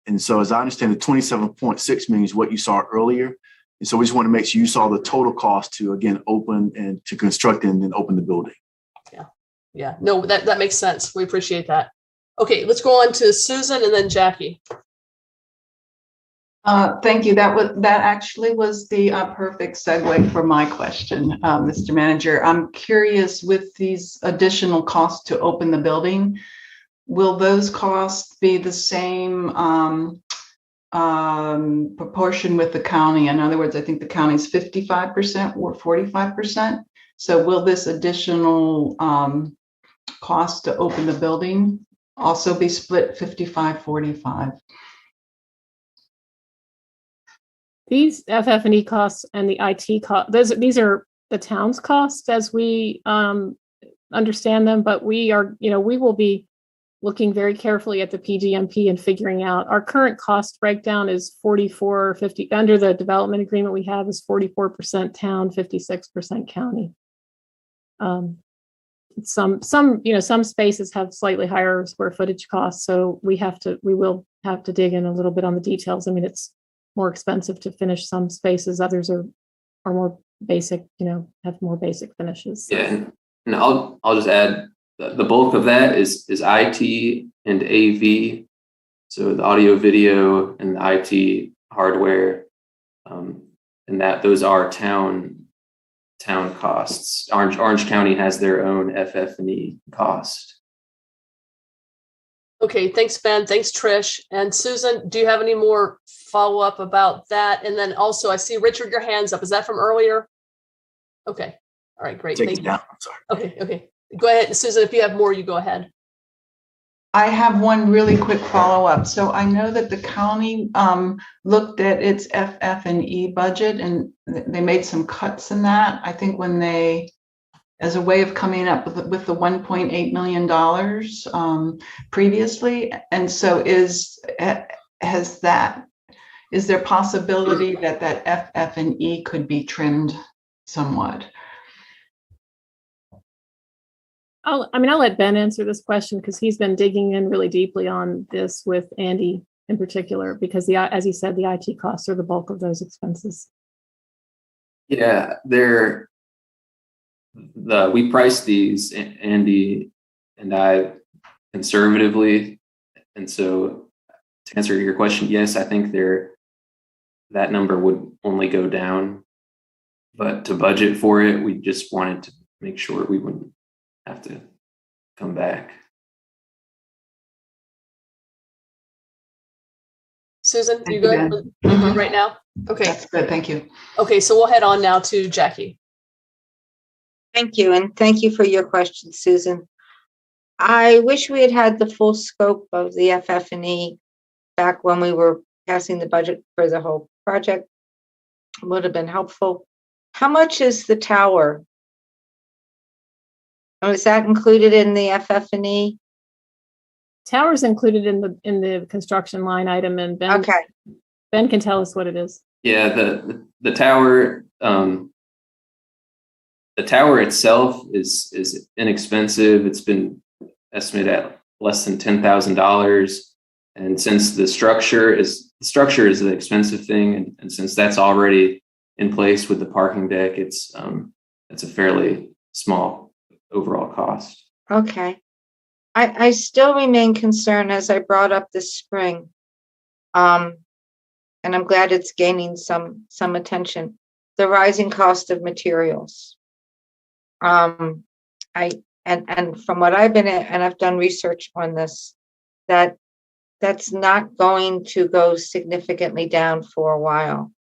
And so as I understand, the 27.6 million is what you saw earlier. And so we just want to make sure you saw the total cost to, again, open and to construct and then open the building. Yeah, no, that makes sense. We appreciate that. Okay, let's go on to Susan and then Jackie. Thank you. That actually was the perfect segue for my question, Mr. Manager. I'm curious, with these additional costs to open the building, will those costs be the same proportion with the county? In other words, I think the county's 55% or 45%. So will this additional cost to open the building also be split 55-45? These FF&E costs and the IT costs, these are the town's costs as we understand them, but we will be looking very carefully at the PGMP and figuring out our current cost breakdown is 44-50 under the development agreement we have is 44% town, 56% county. Some spaces have slightly higher square footage costs, so we will have to dig in a little bit on the details. I mean, it's more expensive to finish some spaces. Others are more basic, have more basic finishes. Yeah, and I'll just add the bulk of that is IT and AV, so the audio, video, and the IT hardware, and those are town costs. Orange County has their own FF&E cost. Okay, thanks, Ben. Thanks, Trish. And Susan, do you have any more follow-up about that? And then also, I see Richard, your hand's up. Is that from earlier? Okay. All right, great. Thank you. I'm sorry. Okay. Go ahead, Susan. If you have more, you go ahead. I have one really quick follow-up. So I know that the county looked at its FF&E budget and they made some cuts in that. I think when they, as a way of coming up with the $1.8 million previously. And so is there possibility that FF&E could be trimmed somewhat? I'll let Ben answer this question because he's been digging in really deeply on this with Andy in particular, because as you said, the IT costs are the bulk of those expenses. Yeah, we priced these, Andy and I, conservatively. And so to answer your question, yes, I think that number would only go down. But to budget for it, we just wanted to make sure we wouldn't have to come back. Susan, Thank you you, good Ben. right now? Okay. That's good. Thank you. Okay, so we'll head on now to Jackie. Thank you, and thank you for your question, Susan. I wish we had had the full scope of the FF&E back when we were passing the budget for the whole project. It would have been helpful. How much is the tower? Oh, is that included in the FF&E? Tower's included in the construction line item, and Ben can tell us what it is. Yeah, the tower. The tower itself is inexpensive. It's been estimated at less than $10,000, and since the structure is the expensive thing, and since that's already in place with the parking deck, it's a fairly small overall cost. Okay. I still remain concerned, as I brought up this spring, and I'm glad it's gaining some attention, the rising cost of materials. And from what I've been at, and I've done research on this, that's not going to go significantly down for a while.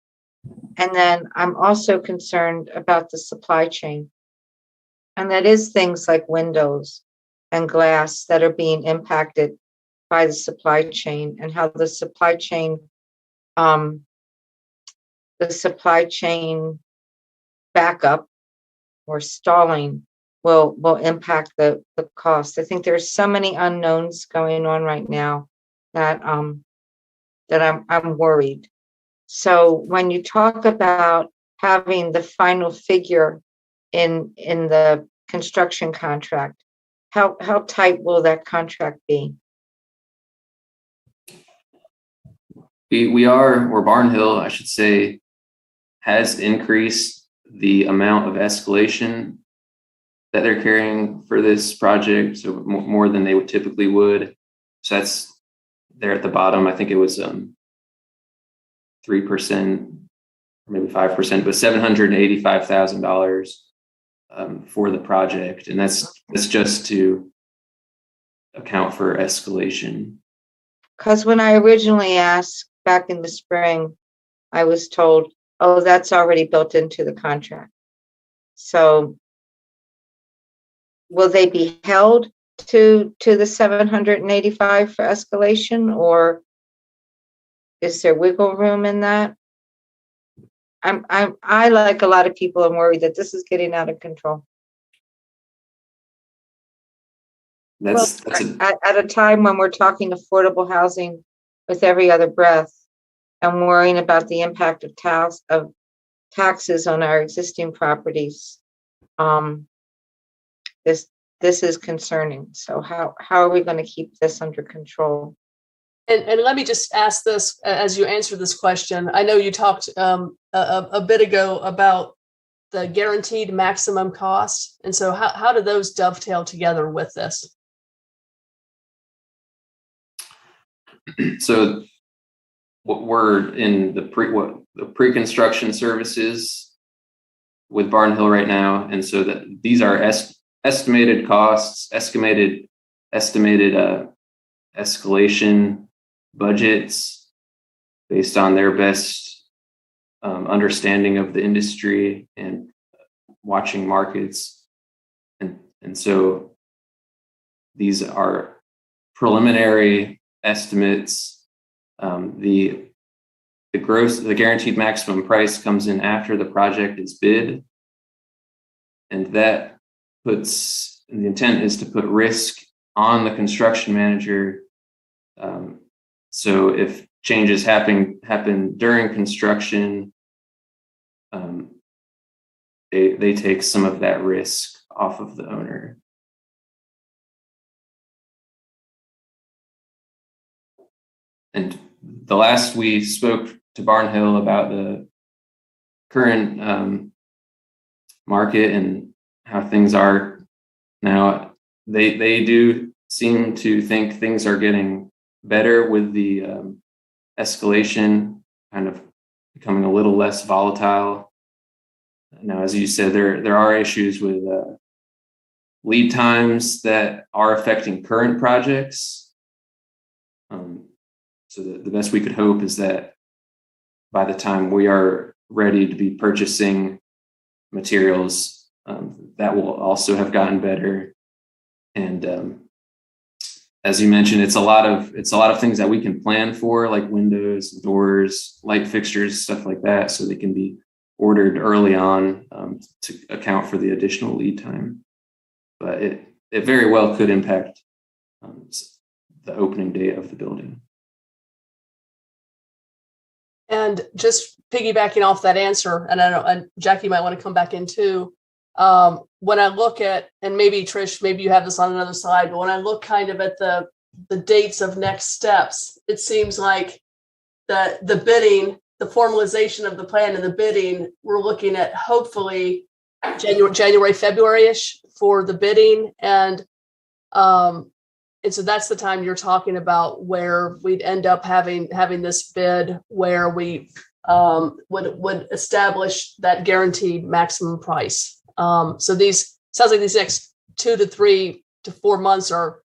And then I'm also concerned about the supply chain. And that is things like windows and glass that are being impacted by the supply chain, and how the supply chain backup or stalling will impact the cost. I think there's so many unknowns going on right now that I'm worried. So when you talk about having the final figure in the construction contract, how tight will that contract be? Barnhill, I should say, has increased the amount of escalation that they're carrying for this project, so more than they typically would. So that's there at the bottom. I think it was 3%, or maybe 5%, but $785,000 for the project, and that's just to account for escalation. Because when I originally asked back in the spring, I was told, "Oh, that's already built into the contract." So, will they be held to the 785 for escalation, or is there wiggle room in that? I, like a lot of people, am worried that this is getting out of control. At a time when we're talking affordable housing with every other breath, and worrying about the impact of taxes on our existing properties, this is concerning. So how are we going to keep this under control? And let me just ask this as you answer this question. I know you talked a bit ago about the guaranteed maximum cost, and so how do those dovetail together with this? So we're in the pre-construction services with Barnhill right now, and so that these are estimated costs, estimated escalation budgets based on their best understanding of the industry and watching markets, and so these are preliminary estimates. The guaranteed maximum price comes in after the project is bid, and that the intent is to put risk on the construction manager. So if changes happen during construction, they take some of that risk off of the owner. And the last we spoke to Barnhill about the current market and how things are now, they do seem to think things are getting better with the escalation kind of becoming a little less volatile. Now, as you said, there are issues with lead times that are affecting current projects. So the best we could hope is that by the time we are ready to be purchasing materials, that will also have gotten better. And as you mentioned, it's a lot of things that we can plan for, like windows, doors, light fixtures, stuff like that, so they can be ordered early on to account for the additional lead time. But it very well could impact the opening date of the building. And just piggybacking off that answer, and I know, and Jackie might want to come back in too. When I look at, and maybe Trish, maybe you have this on another slide, but when I look kind of at the dates of next steps, it seems like the bidding, the formalization of the plan and the bidding, we're looking at hopefully January, February-ish for the bidding. And so that's the time you're talking about where we'd end up having this bid where we would establish that guaranteed maximum price. So these sounds like these next 2 to 3 to 4 months are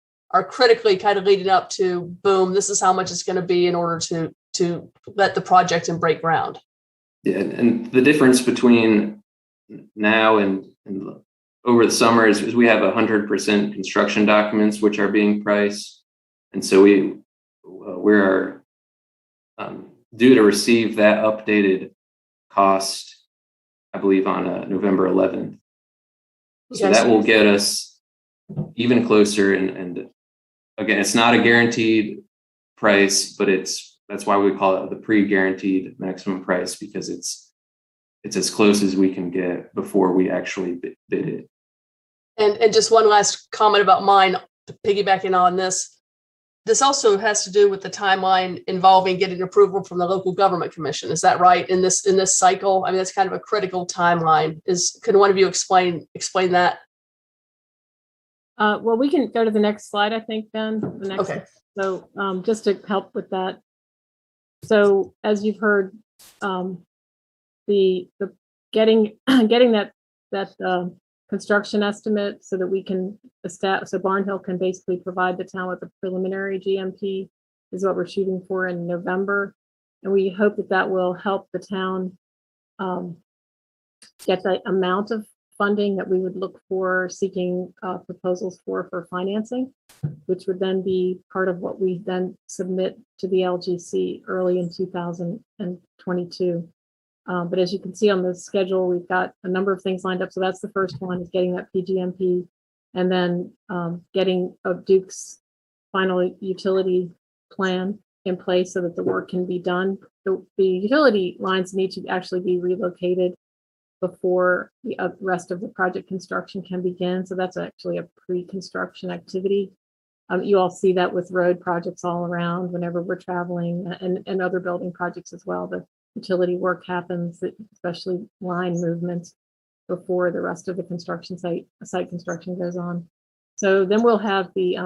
critically kind of leading up to boom. This is how much it's going to be in order to let the project and break ground. Yeah, and the difference between now and over the summer is we have 100% construction documents which are being priced, and so we're due to receive that updated cost, I believe, on November 11th. So that will get us even closer. And again, it's not a guaranteed price, but that's why we call it the pre-guaranteed maximum price, because it's as close as we can get before we actually bid it. And just one last comment about mine, piggybacking on this. This also has to do with the timeline involving getting approval from the local government commission. Is that right? In this cycle? I mean, that's kind of a critical timeline. Could one of you explain that? Well, we can go to the next slide, I think, Ben. Okay. So just to help with that. So as you've heard, the getting that construction estimate so that we can establish, so Barnhill can basically provide the town with a preliminary GMP is what we're shooting for in November. And we hope that will help the town get the amount of funding that we would look for seeking proposals for financing, which would then be part of what we then submit to the LGC early in 2022. But as you can see on the schedule, we've got a number of things lined up. So that's the first one, is getting that PGMP, and then getting Duke's final utility plan in place so that the work can be done. The utility lines need to actually be relocated before the rest of the project construction can begin. So that's actually a pre-construction activity. You all see that with road projects all around whenever we're traveling, and other building projects as well. The utility work happens, especially line movements, before the rest of the construction site construction goes on. So then we'll have we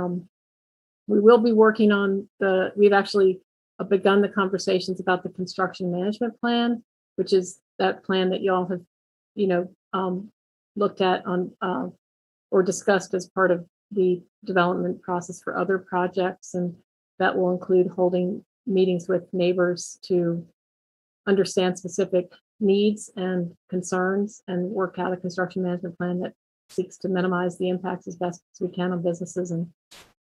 will be working on we've actually begun the conversations about the construction management plan, which is that plan that y'all have, looked at on or discussed as part of the development process for other projects. And that will include holding meetings with neighbors to understand specific needs and concerns and work out a construction management plan that seeks to minimize the impacts as best as we can on businesses and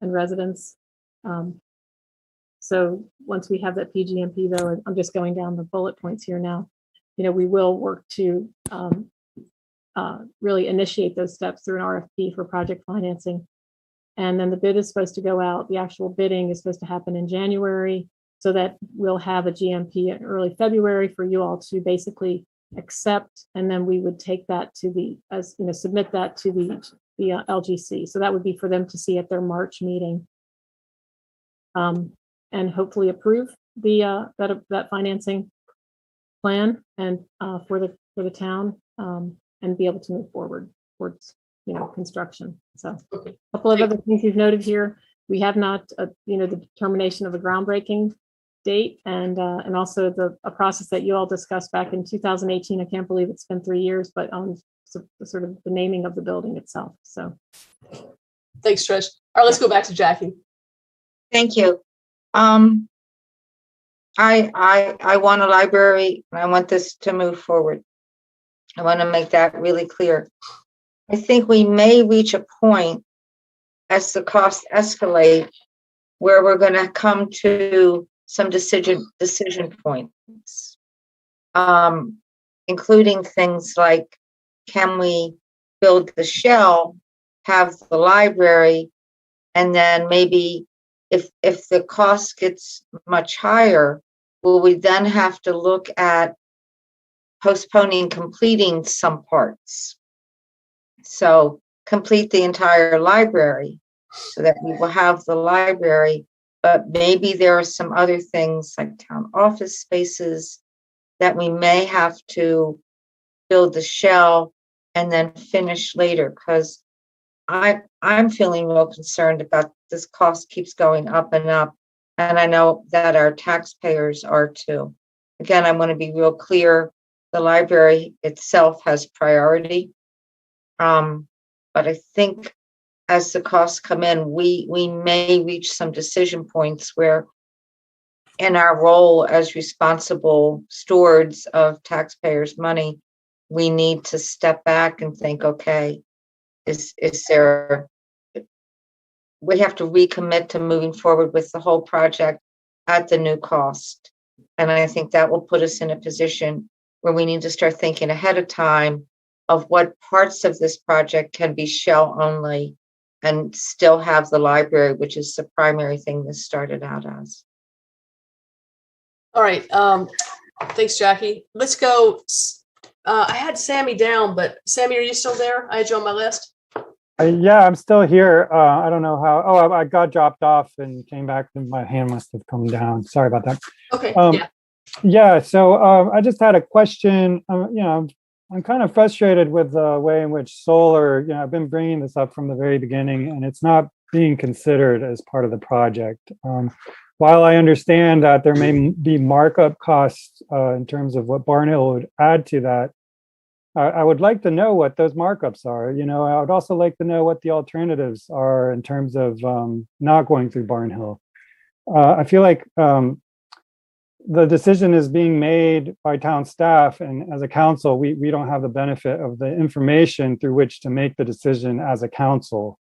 residents. So once we have that PGMP, though, I'm just going down the bullet points here now, we will work to really initiate those steps through an RFP for project financing. And then the bid is supposed to go out. The actual bidding is supposed to happen in January, so that we'll have a GMP in early February for you all to basically accept. And then we would take that to submit that to the LGC. So that would be for them to see at their March meeting and hopefully approve. that financing plan and for the town and be able to move forward towards construction. So a couple of other things you've noted here. We have not the determination of a groundbreaking date and also a process that you all discussed back in 2018. I can't believe it's been 3 years, but sort of the naming of the building itself. So thanks, Trish. All right, let's go back to Jackie. Thank you. I want a library and I want this to move forward. I want to make that really clear. I think we may reach a point as the costs escalate where we're going to come to some decision points, including things like, can we build the shell, have the library, and then maybe if the cost gets much higher, will we then have to look at postponing completing some parts? So complete the entire library so that we will have the library, but maybe there are some other things like town office spaces that we may have to build the shell and then finish later, because I'm feeling real concerned about this cost keeps going up and up. And I know that our taxpayers are too. Again, I want to be real clear. The library itself has priority. But I think as the costs come in, we may reach some decision points where in our role as responsible stewards of taxpayers' money, we need to step back and think, okay, we have to recommit to moving forward with the whole project at the new cost. And I think that will put us in a position where we need to start thinking ahead of time of what parts of this project can be shell only and still have the library, which is the primary thing this started out as. All right. Thanks, Jackie. Let's go. I had Sammy down, but Sammy, are you still there? I had you on my list. Yeah, I'm still here. I don't know how. Oh, I got dropped off and came back, and my hand must have come down. Sorry about that. Okay. Yeah. So I just had a question. I'm kind of frustrated with the way in which solar. I've been bringing this up from the very beginning, and it's not being considered as part of the project. While I understand that there may be markup costs in terms of what Barnhill would add to that, I would like to know what those markups are. I would also like to know what the alternatives are in terms of not going through Barnhill. I feel like the decision is being made by town staff, and as a council, we don't have the benefit of the information through which to make the decision as a council.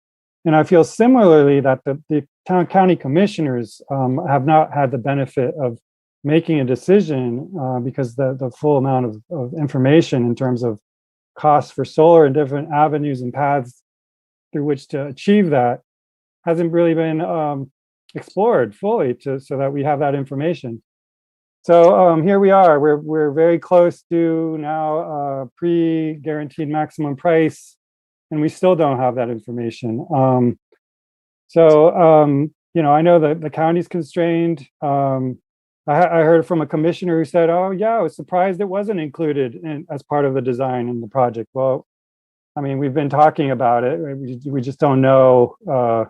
And I feel similarly that the county commissioners have not had the benefit of making a decision because the full amount of information in terms of costs for solar and different avenues and paths through which to achieve that hasn't really been explored fully so that we have that information. So here we are. We're very close to now pre-guaranteed maximum price, and we still don't have that information. I know that the county's constrained. I heard from a commissioner who said, "Oh yeah, I was surprised it wasn't included as part of the design in the project." Well, I mean, we've been talking about it. We just don't know, the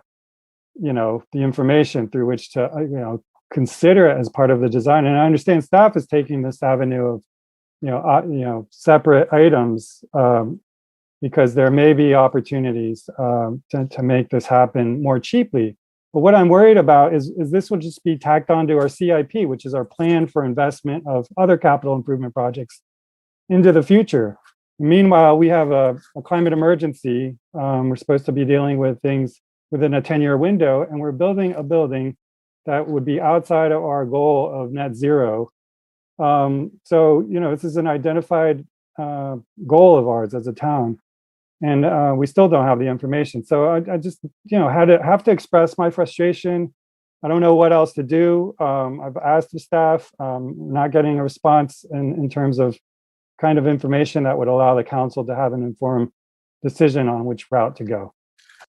information through which to, consider it as part of the design. And I understand staff is taking this avenue of, separate items because there may be opportunities to make this happen more cheaply. But what I'm worried about is this will just be tacked onto our CIP, which is our plan for investment of other capital improvement projects into the future. Meanwhile, we have a climate emergency. We're supposed to be dealing with things within a 10-year window, and we're building a building that would be outside of our goal of net zero. This is an identified goal of ours as a town. And we still don't have the information. So I just, have to express my frustration. I don't know what else to do. I've asked the staff, not getting a response in terms of kind of information that would allow the council to have an informed decision on which route to go.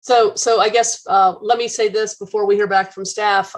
So I guess let me say this before we hear back from staff.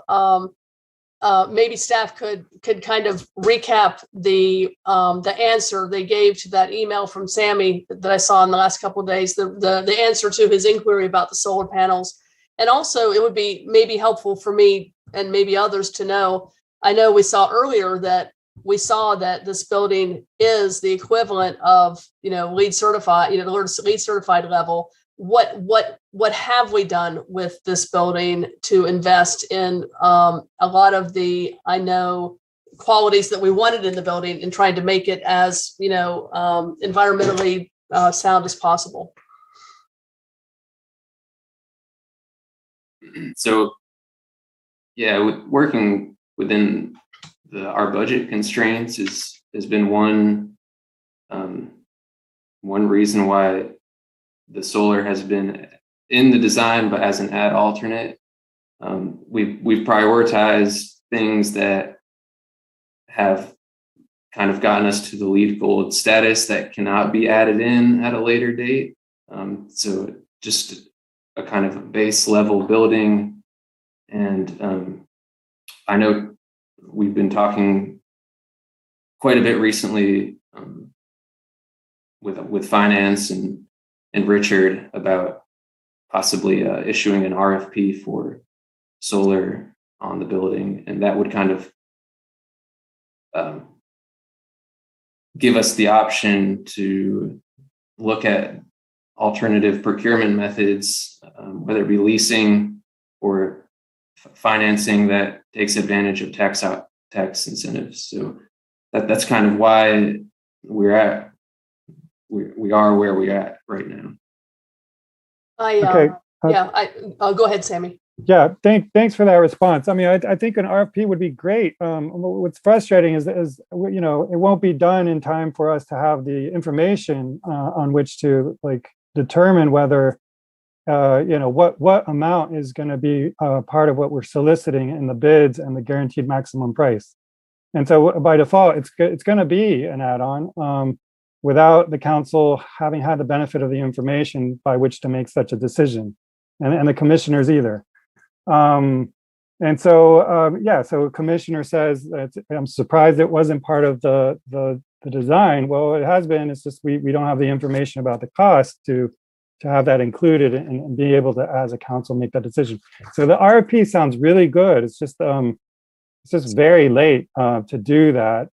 maybe staff could kind of recap the answer they gave to that email from Sammy that I saw in the last couple of days, the answer to his inquiry about the solar panels. And also it would be maybe helpful for me and maybe others to know, I know we saw earlier that this building is the equivalent of, LEED certified, the LEED certified level. What have we done with this building to invest in a lot of the, I know, qualities that we wanted in the building and trying to make it as, environmentally sound as possible? So, yeah, working within our budget constraints has been one reason why the solar has been in the design, but as an add alternate. We've prioritized things that have kind of gotten us to the LEED Gold status that cannot be added in at a later date. So just a kind of a base level building. And I know we've been talking quite a bit recently with finance and Richard about possibly issuing an RFP for solar on the building, and that would kind of give us the option to look at alternative procurement methods, whether it be leasing or financing that takes advantage of tax incentives. So that's kind of why we are where we're at right now. Go ahead, Sammy. Yeah, thanks for that response. I mean, I think an RFP would be great. What's frustrating is it won't be done in time for us to have the information on which to determine whether what amount is going to be part of what we're soliciting in the bids and the guaranteed maximum price. And so by default, it's going to be an add-on without the council having had the benefit of the information by which to make such a decision, and the commissioners either. So commissioner says, I'm surprised it wasn't part of the design. Well, it has been. It's just we don't have the information about the cost to have that included and be able to, as a council, make that decision. So the RFP sounds really good. It's just very late to do that.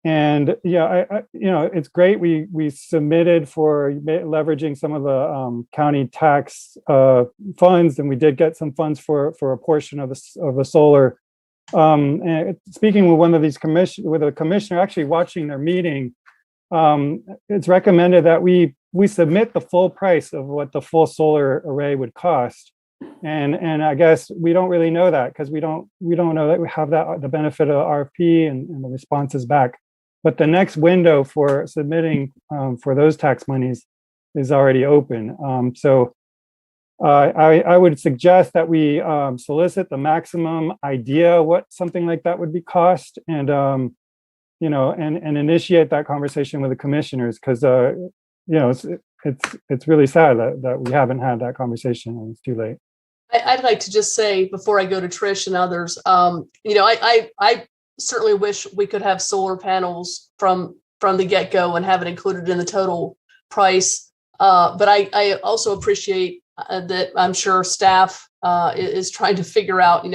It's great. We submitted for leveraging some of the county tax funds, and we did get some funds for a portion of the solar. And speaking with one of these with a commissioner, actually watching their meeting, it's recommended that we submit the full price of what the full solar array would cost. And I guess we don't really know that because we don't know that we have the benefit of RFP and the responses back. But the next window for submitting for those tax monies is already open. I would suggest that we solicit the maximum idea what something like that would be cost, and initiate that conversation with the commissioners, because it's really sad that we haven't had that conversation and it's too late. I'd like to just say before I go to Trish and others, I certainly wish we could have solar panels from the get-go and have it included in the total price. But I also appreciate that I'm sure staff is trying to figure out,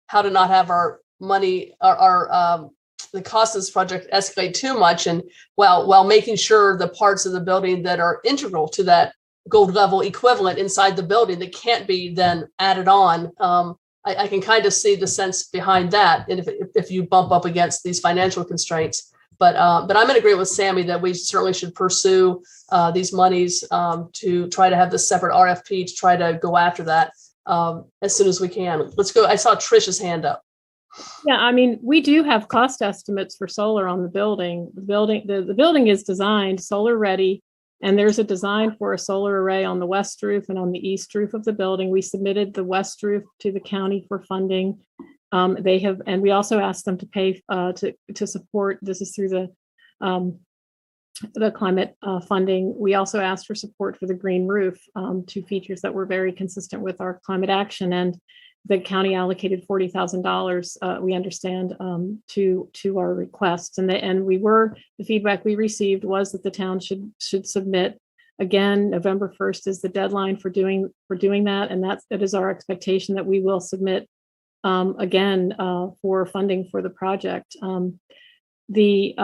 how to not have our money, the cost of this project escalate too much, and while making sure the parts of the building that are integral to that gold level equivalent inside the building that can't be then added on. I can kind of see the sense behind that, and if you bump up against these financial constraints. But I'm in agreement with Sammy that we certainly should pursue these monies to try to have this separate RFP to try to go after that as soon as we can. Let's go. I saw Trish's hand up. Yeah, I mean, we do have cost estimates for solar on the building. The building is designed solar ready, and there's a design for a solar array on the west roof and on the east roof of the building. We submitted the west roof to the county for funding. They have, and we also asked them to pay to support. This is through the climate funding. We also asked for support for the green roof, two features that were very consistent with our climate action. And the county allocated $40,000, we understand, to our requests. And the feedback we received was that the town should submit. Again, November 1st is the deadline for doing that. And that is our expectation, that we will submit again for funding for the project. The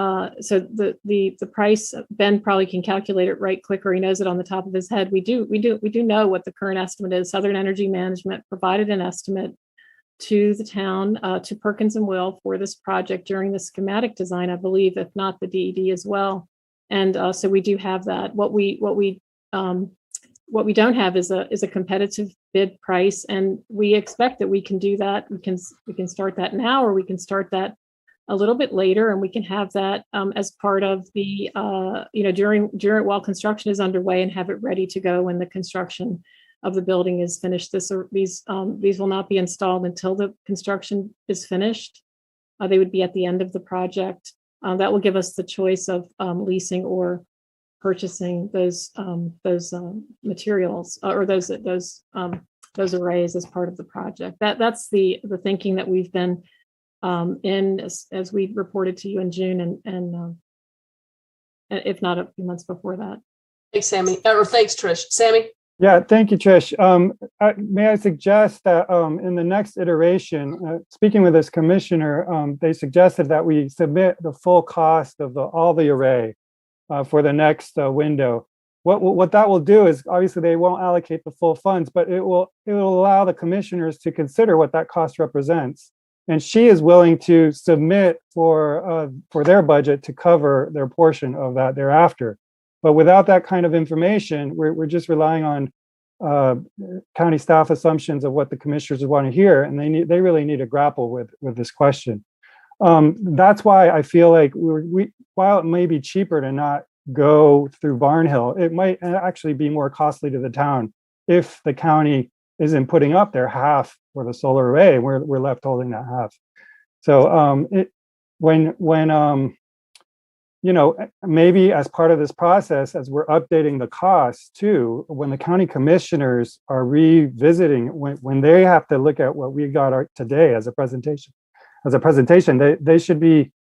price, Ben probably can calculate it right quicker. He knows it on the top of his head. We do know what the current estimate is. Southern Energy Management provided an estimate to the town, to Perkins and Will, for this project during the schematic design, I believe, if not the DED as well. And so we do have that. What we don't have is a competitive bid price, and we expect that we can do that. We can start that now, or we can start that a little bit later, and we can have that as part of the during while construction is underway, and have it ready to go when the construction of the building is finished. These will not be installed until the construction is finished. They would be at the end of the project. That will give us the choice of leasing or purchasing those materials, or those arrays as part of the project. That's the thinking that we've been in as we reported to you in June, and if not a few months before that. Thanks, Sammy. Or thanks, Trish. Sammy? Yeah, thank you, Trish. May I suggest that in the next iteration, speaking with this commissioner, they suggested that we submit the full cost of all the array for the next window. What that will do is, obviously they won't allocate the full funds, but it will allow the commissioners to consider what that cost represents. And she is willing to submit for their budget to cover their portion of that thereafter. But without that kind of information, we're just relying on county staff assumptions of what the commissioners want to hear, and they really need to grapple with this question. That's why I feel like while it may be cheaper to not go through Barnhill, it might actually be more costly to the town if the county isn't putting up their half for the solar array. We're left holding that half. So maybe as part of this process, as we're updating the costs too, when the county commissioners are revisiting, when they have to look at what we got today as a presentation, they should be,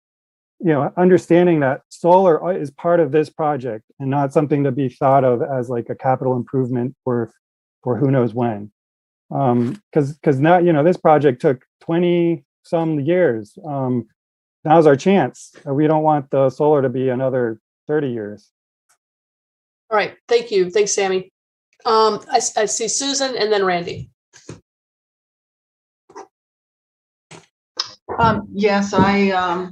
understanding that solar is part of this project and not something to be thought of as like a capital improvement for who knows when. Because now, this project took 20 some years. Now's our chance. We don't want the solar to be another 30 years. All right. Thank you. Thanks, Sammy. I see Susan and then Randy. Yes, I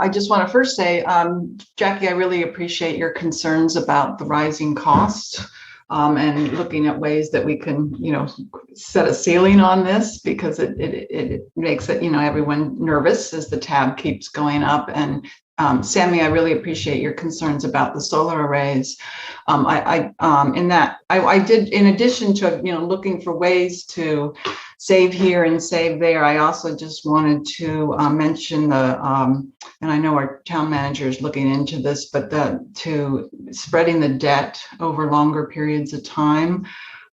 just want to first say, Jackie, I really appreciate your concerns about the rising costs. And looking at ways that we can, set a ceiling on this, because it makes it, everyone nervous as the tab keeps going up. And Sammy, I really appreciate your concerns about the solar arrays. I did, in addition to, looking for ways to save here and save there, I also just wanted to mention and I know our town manager is looking into this, but to spreading the debt over longer periods of time,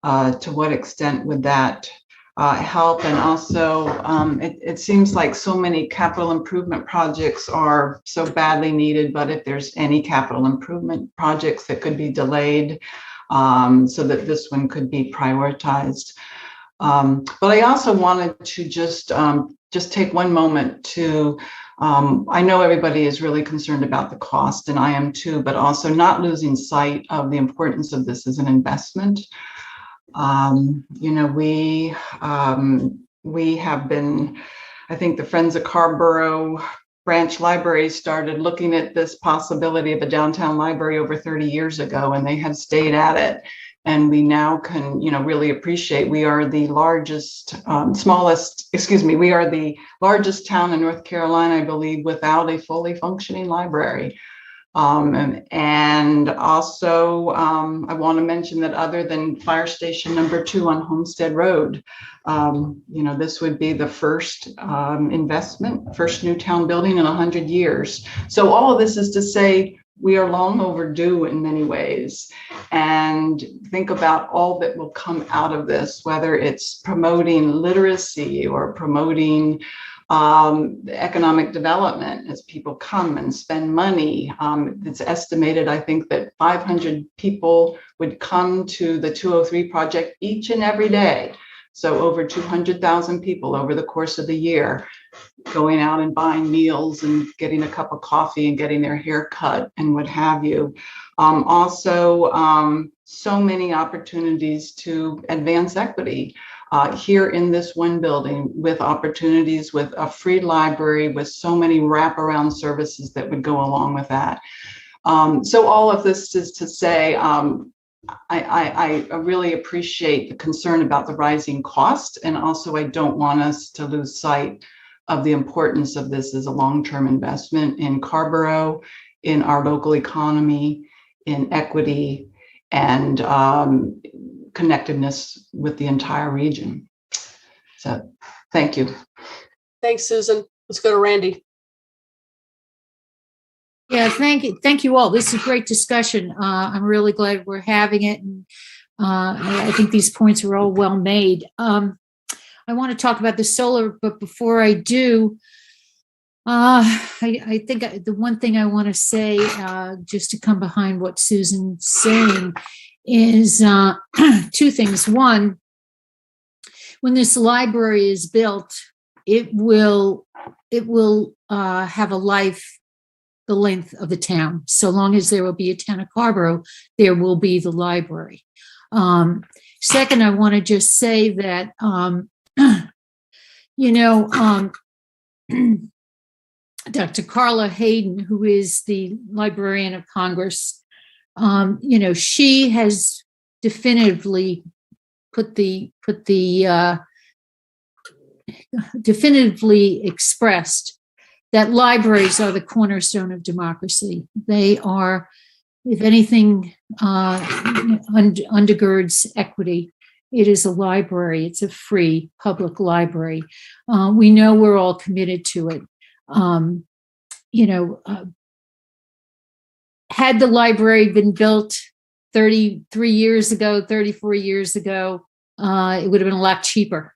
to what extent would that help? And also, it seems like so many capital improvement projects are so badly needed, but if there's any capital improvement projects that could be delayed, so that this one could be prioritized. But I also wanted to just take one moment to, I know everybody is really concerned about the cost, and I am too, but also not losing sight of the importance of this as an investment. We have been, I think the Friends of Carrboro branch library started looking at this possibility of a downtown library over 30 years ago, and they have stayed at it. And we now can, really appreciate, we are the largest, we are the largest town in North Carolina, I believe, without a fully functioning library. And also, I want to mention that other than Fire Station number 2 on Homestead Road, this would be the first investment, first new town building in 100 years. So all of this is to say, we are long overdue in many ways. And think about all that will come out of this, whether it's promoting literacy or promoting economic development as people come and spend money. It's estimated, I think, that 500 people would come to the 203 project each and every day. So over 200,000 people over the course of the year going out and buying meals and getting a cup of coffee and getting their hair cut and what have you. So many opportunities to advance equity here in this one building, with opportunities with a free library, with so many wraparound services that would go along with that. So all of this is to say, I really appreciate the concern about the rising cost. And also, I don't want us to lose sight of the importance of this as a long-term investment in Carrboro, in our local economy, in equity, and connectedness with the entire region. So thank you. Thanks, Susan. Let's go to Randy. Yeah, thank you. Thank you all. This is a great discussion. I'm really glad we're having it. And I think these points are all well made. I want to talk about the solar, but before I do, I think the one thing I want to say, just to come behind what Susan's saying, is two things. One, when this library is built, it will have a life the length of the town. So long as there will be a town of Carrboro, there will be the library. Second, I want to just say that, Dr. Carla Hayden, who is the Librarian of Congress, she has definitively definitively expressed that libraries are the cornerstone of democracy. They are, if anything, undergirds equity. It is a library. It's a free public library. We know we're all committed to it. Had the library been built 33 years ago, 34 years ago, it would have been a lot cheaper.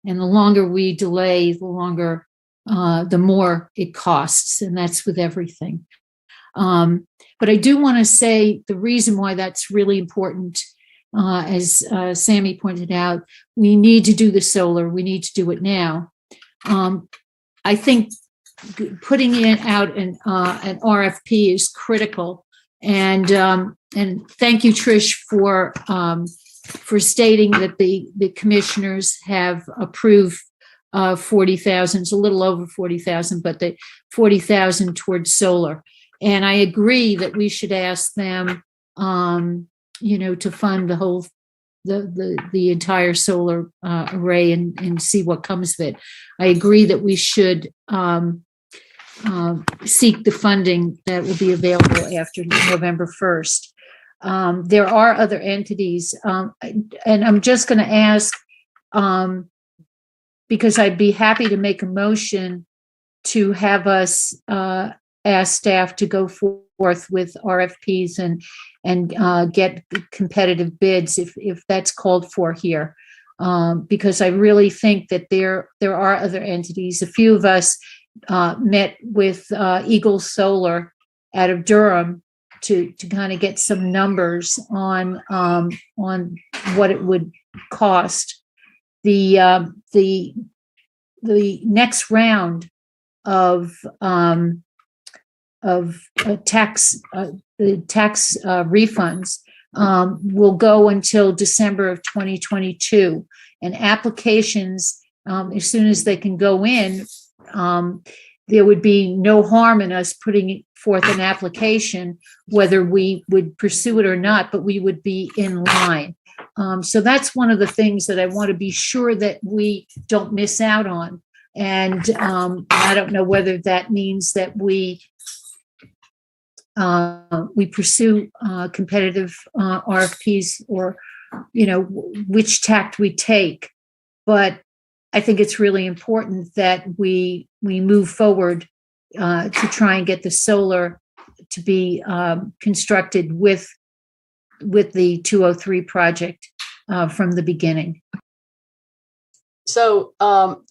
And the longer we delay, the more it costs, and that's with everything. But I do want to say the reason why that's really important, as Sammy pointed out, we need to do the solar. We need to do it now. I think putting it out an RFP is critical. And thank you, Trish, for stating that the commissioners have approved 40,000. It's a little over 40,000, but the 40,000 towards solar. And I agree that we should ask them, to fund the entire solar array and see what comes of it. I agree that we should seek the funding that will be available after November 1st. There are other entities, and I'm just going to ask, because I'd be happy to make a motion to have us ask staff to go forth with RFPs and get competitive bids if that's called for here. Because I really think that there are other entities. A few of us met with Eagle Solar out of Durham to kind of get some numbers on what it would cost. The next round of tax refunds will go until December of 2022, and applications, as soon as they can go in, there would be no harm in us putting forth an application, whether we would pursue it or not, but we would be in line. So that's one of the things that I want to be sure that we don't miss out on. And I don't know whether that means that we pursue competitive RFPs or, which tact we take. But I think it's really important that we move forward to try and get the solar to be constructed with the 203 project from the beginning. So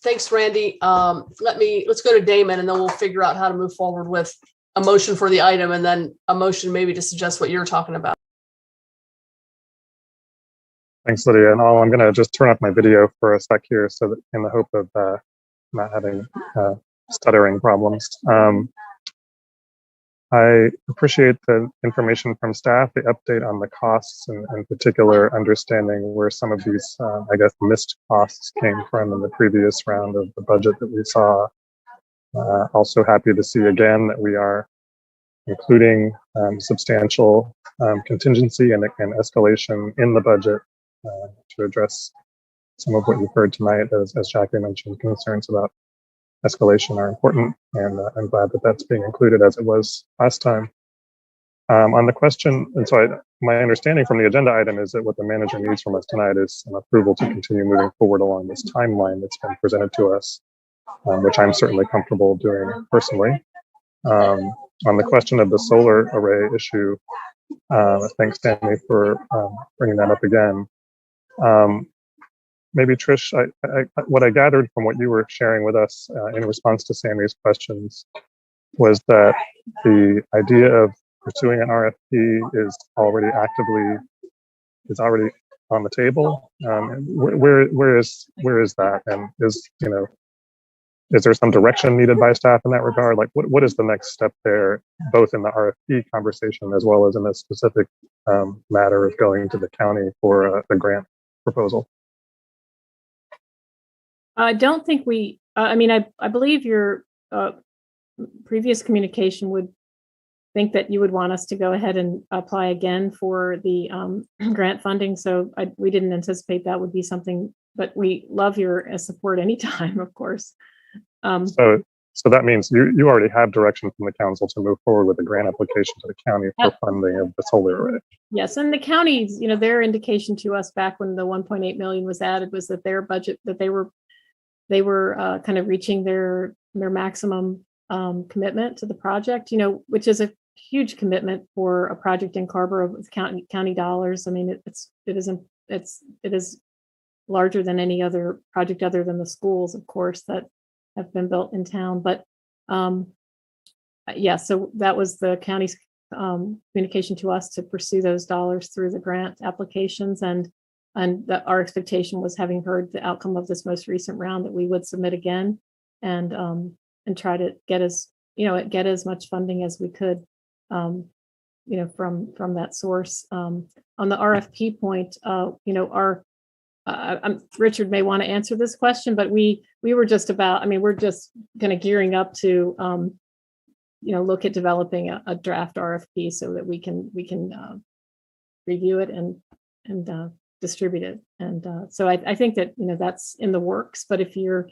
thanks, Randy. Let's go to Damon, and then we'll figure out how to move forward with a motion for the item, and then a motion maybe to suggest what you're talking about. Thanks, Lydia. And I'm going to just turn off my video for a sec here, so that in the hope of not having stuttering problems. I appreciate the information from staff, the update on the costs, and in particular, understanding where some of these, I guess, missed costs came from in the previous round of the budget that we saw. Also happy to see again that we are including substantial contingency and escalation in the budget to address some of what you've heard tonight. As Jackie mentioned, concerns about escalation are important, and I'm glad that that's being included as it was last time. On the question, and so my understanding from the agenda item is that what the manager needs from us tonight is an approval to continue moving forward along this timeline that's been presented to us, which I'm certainly comfortable doing personally. On the question of the solar array issue, thanks, Stanley, for bringing that up again. Maybe Trish, what I gathered from what you were sharing with us in response to Sammy's questions was that the idea of pursuing an RFP is already on the table. Where is that, and is there some direction needed by staff in that regard? Like, what is the next step there, both in the RFP conversation as well as in the specific matter of going to the county for a grant proposal? I don't think I believe your previous communication would think that you would want us to go ahead and apply again for the grant funding. So we didn't anticipate that would be something, but we love your support anytime, of course. So that means you already have direction from the council to move forward with a grant application to the county for funding of the solar array. Yes, and the counties, their indication to us back when the 1.8 million was added was that their budget, that they were kind of reaching their maximum commitment to the project, which is a huge commitment for a project in Carrboro with county dollars. I mean, it is larger than any other project other than the schools, of course, that have been built in town. But so that was the county's communication to us to pursue those dollars through the grant applications, and our expectation was, having heard the outcome of this most recent round, that we would submit again and try to get as much funding as we could, from that source. On the RFP point, Richard may want to answer this question, but we were just about, we're just kind of gearing up to, look at developing a draft RFP so that we can review it and distribute it. And so I think that, that's in the works, but if you're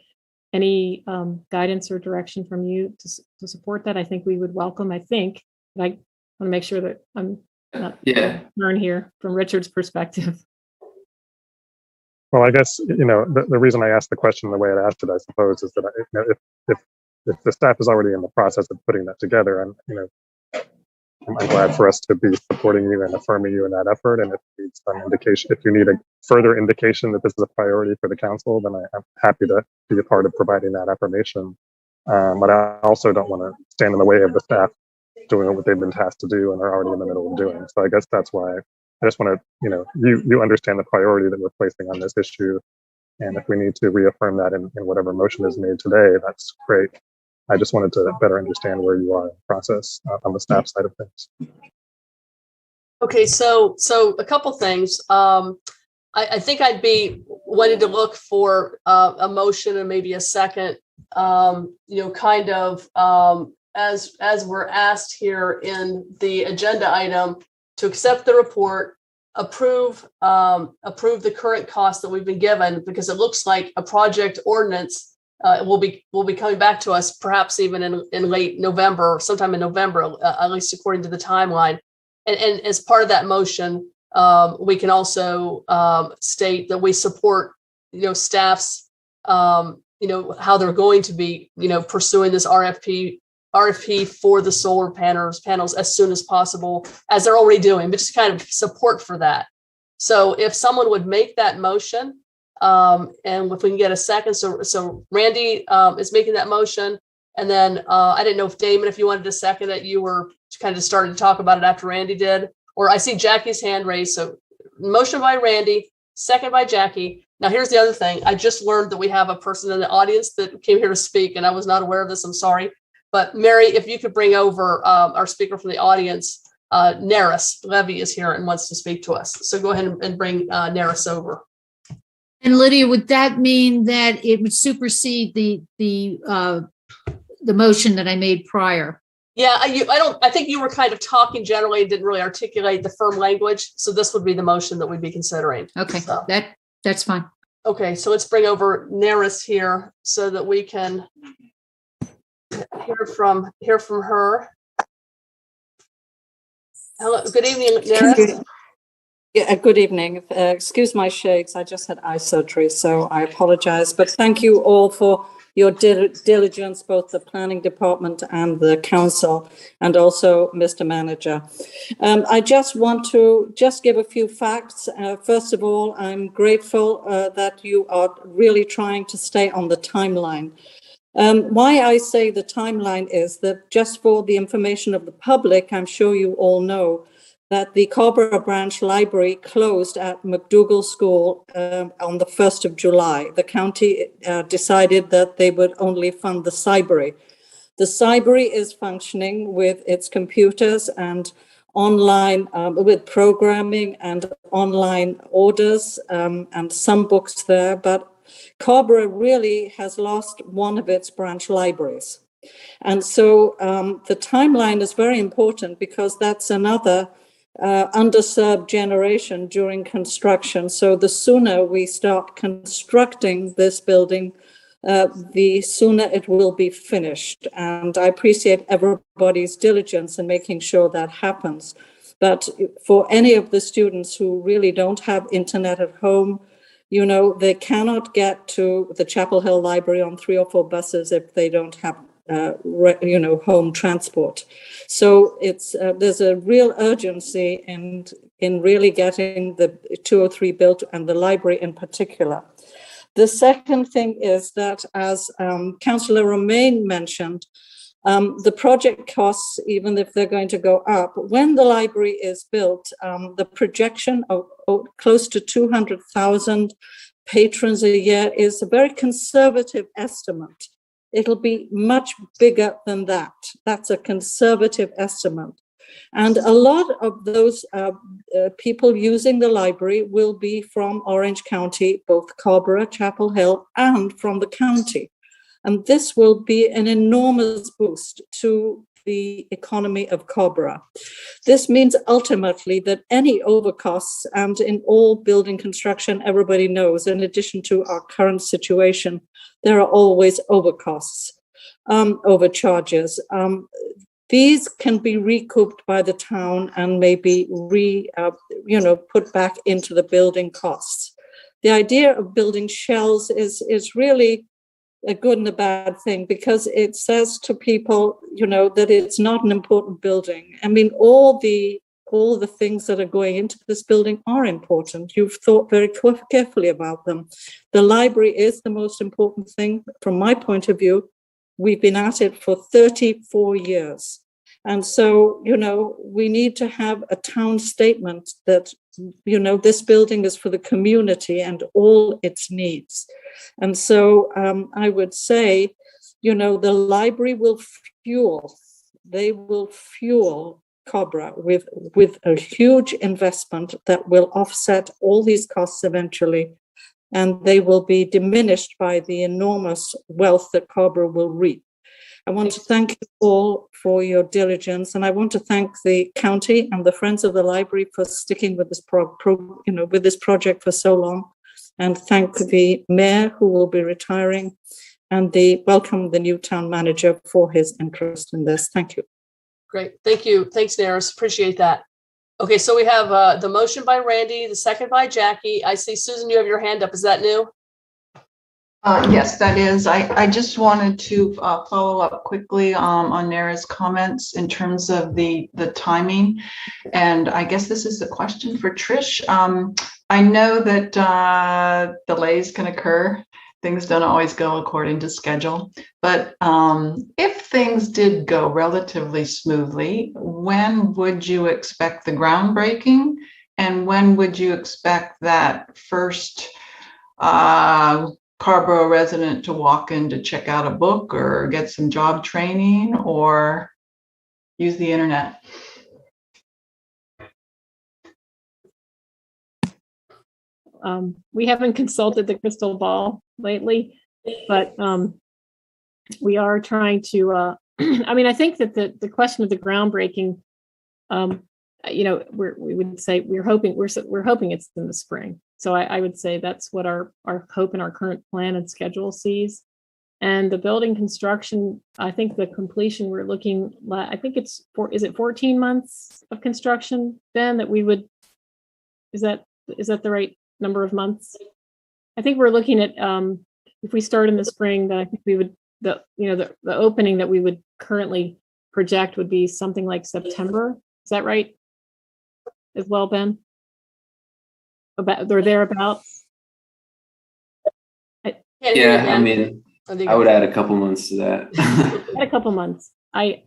any guidance or direction from you to support that, I think we would welcome. I think, but I want to make sure that I'm not learn here from Richard's perspective. Well, I guess, the reason I asked the question the way I asked it, I suppose, is that if the staff is already in the process of putting that together, and I'm glad for us to be supporting you and affirming you in that effort. And if you need some indication, if you need a further indication that this is a priority for the council, then I'm happy to be a part of providing that affirmation. But I also don't want to stand in the way of the staff doing what they've been tasked to do and they're already in the middle of doing. So I guess that's why I just want to, you understand the priority that we're placing on this issue. And if we need to reaffirm that in whatever motion is made today, that's great. I just wanted to better understand where you are in the process on the staff side of things. Okay, so a couple things. I think I'd be wanting to look for a motion and maybe a second, kind of as we're asked here in the agenda item, to accept the report, approve the current cost that we've been given, because it looks like a project ordinance will be coming back to us, perhaps even in late November, or sometime in November, at least according to the timeline. And as part of that motion, we can also state that we support, staff's, how they're going to be, pursuing this RFP RFP for the solar panels as soon as possible, as they're already doing, but just kind of support for that. So if someone would make that motion, and if we can get a second, so Randy is making that motion, and then I didn't know if Damon, if you wanted to second that, you were kind of starting to talk about it after Randy did, or I see Jackie's hand raised. So motion by Randy, second by Jackie. Now here's the other thing. I just learned that we have a person in the audience that came here to speak, and I was not aware of this. I'm sorry. But Mary, if you could bring over our speaker from the audience, Neris Levy is here and wants to speak to us. So go ahead and bring Neris over. And Lydia, would that mean that it would supersede the motion that I made prior? Yeah, I think you were kind of talking generally and didn't really articulate the firm language. So this would be the motion that we'd be considering. Okay, so that's fine. Okay, so let's bring over Neris here so that we can hear from her. Hello, good evening, Neris. Yeah, good evening. Excuse my shakes. I just had eye surgery, so I apologize. But thank you all for your diligence, both the planning department and the council, and also Mr. Manager. I just want to give a few facts. First of all, I'm grateful that you are really trying to stay on the timeline. Why I say the timeline is that, just for the information of the public, I'm sure you all know that the Carrboro branch library closed at McDougall School on the 1st of July. The county decided that they would only fund the cybery. The cybery is functioning with its computers and online, with programming and online orders and some books there, but Carrboro really has lost one of its branch libraries. And so the timeline is very important because that's another underserved generation during construction. So the sooner we start constructing this building, the sooner it will be finished. And I appreciate everybody's diligence in making sure that happens. But for any of the students who really don't have internet at home, you know, they cannot get to the Chapel Hill Library on 3 or 4 buses if they don't have home transport. So it's there's a real urgency in really getting the 203 built, and the library in particular. The second thing is that, as Councillor Romain mentioned, the project costs, even if they're going to go up, when the library is built, the projection of close to 200,000 patrons a year is a very conservative estimate. It'll be much bigger than that. That's a conservative estimate. And a lot of those people using the library will be from Orange County, both Carrboro, Chapel Hill, and from the county. And this will be an enormous boost to the economy of Carrboro. This means ultimately that any overcosts, and in all building construction, everybody knows, in addition to our current situation, there are always overcosts, overcharges. These can be recouped by the town and maybe put back into the building costs. The idea of building shells is really a good and a bad thing, because it says to people, that it's not an important building. I mean, all the things that are going into this building are important. You've thought very carefully about them. The library is the most important thing from my point of view. We've been at it for 34 years. And so, we need to have a town statement that, this building is for the community and all its needs. And so I would say, the library will fuel Carrboro with a huge investment that will offset all these costs eventually, and they will be diminished by the enormous wealth that Carrboro will reap. I want to thank you all for your diligence, and I want to thank the county and the Friends of the Library for sticking with this with this project for so long, and thank the mayor, who will be retiring, and welcome the new town manager for his interest in this. Thank you. Great, thank you. Thanks, Neris. Appreciate that. Okay, so we have the motion by Randy, the second by Jackie. I see, Susan, you have your hand up. Is that new? Yes, that is. I just wanted to follow up quickly on Nara's comments in terms of the timing. And I guess this is a question for Trish. I know that delays can occur. Things don't always go according to schedule. But if things did go relatively smoothly, when would you expect the groundbreaking? And when would you expect that first Carrboro resident to walk in to check out a book or get some job training or use the internet? We haven't consulted the crystal ball lately, but we are trying to, I mean, I think that the question of the groundbreaking, you know, we would say we're hoping it's in the spring. So I would say that's what our hope and our current plan and schedule sees. And the building construction, I think the completion we're looking, I think is it 14 months of construction, Ben, that we would, is that the right number of months? I think we're looking at, if we start in the spring, then I think we would, the opening that we would currently project would be something like September. Is that right? As well, Ben? About or thereabouts? Yeah, I mean, I would add a couple months to that. Add a couple months. You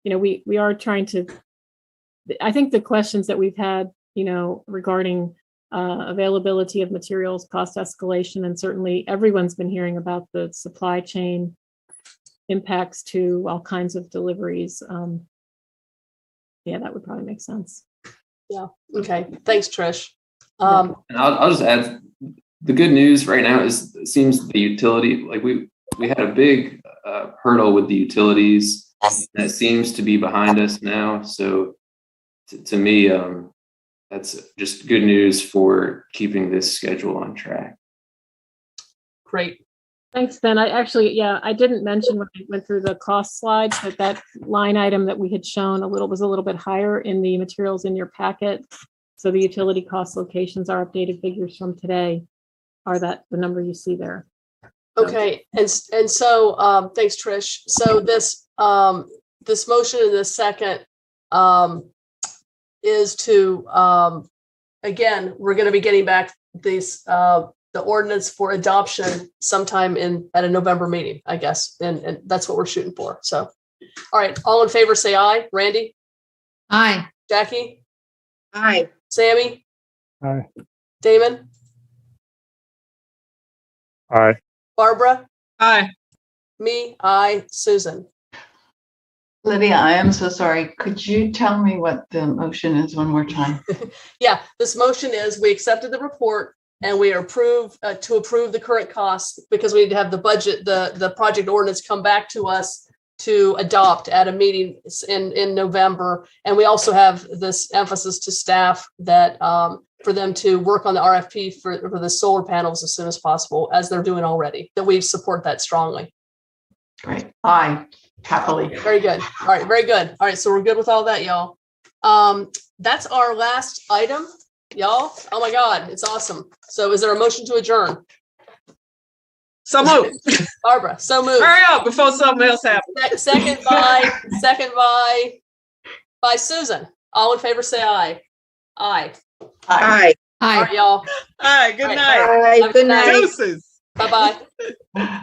know, we are trying to, I think the questions that we've had, you know, regarding availability of materials, cost escalation, and certainly everyone's been hearing about the supply chain impacts to all kinds of deliveries. Yeah, that would probably make sense. Yeah. Okay. Thanks, Trish. And I'll just add, the good news right now is it seems the utility, like we had a big hurdle with the utilities that seems to be behind us now. So to me, that's just good news for keeping this schedule on track. Great. Thanks, Ben. I didn't mention when I went through the cost slides that line item that we had shown was a little bit higher in the materials in your packet. So the utility cost locations, our updated figures from today, are the number you see there. Okay, and so thanks, Trish. So this motion in the second is to again, we're going to be getting back these the ordinance for adoption sometime at a November meeting, I guess, and that's what we're shooting for. So, all right, all in favor, say aye. Randy, Aye. Jackie, Aye. Sammy, Aye. Damon, Aye. Barbara, Aye. me, aye. Susan. Lydia, I am so sorry. Could you tell me what the motion is one more time? Yeah, this motion is we accepted the report and we are to approve the current costs because we need to have the budget, the project ordinance come back to us to adopt at a meeting in November. And we also have this emphasis to staff that for them to work on the RFP for the solar panels as soon as possible, as they're doing already, that we support that strongly. Great. Aye. Happily. Very good. All right. Very good. All right. So we're good with all that, y'all. That's our last item, y'all. Oh my God. It's awesome. So is there a motion to adjourn? So moved. Barbara, so moved. Hurry up before something else happens. Second by Susan. All in favor, say aye. Aye. Aye. All right, y'all. All right. Good night. Aye. Good night. Deuces. Bye-bye.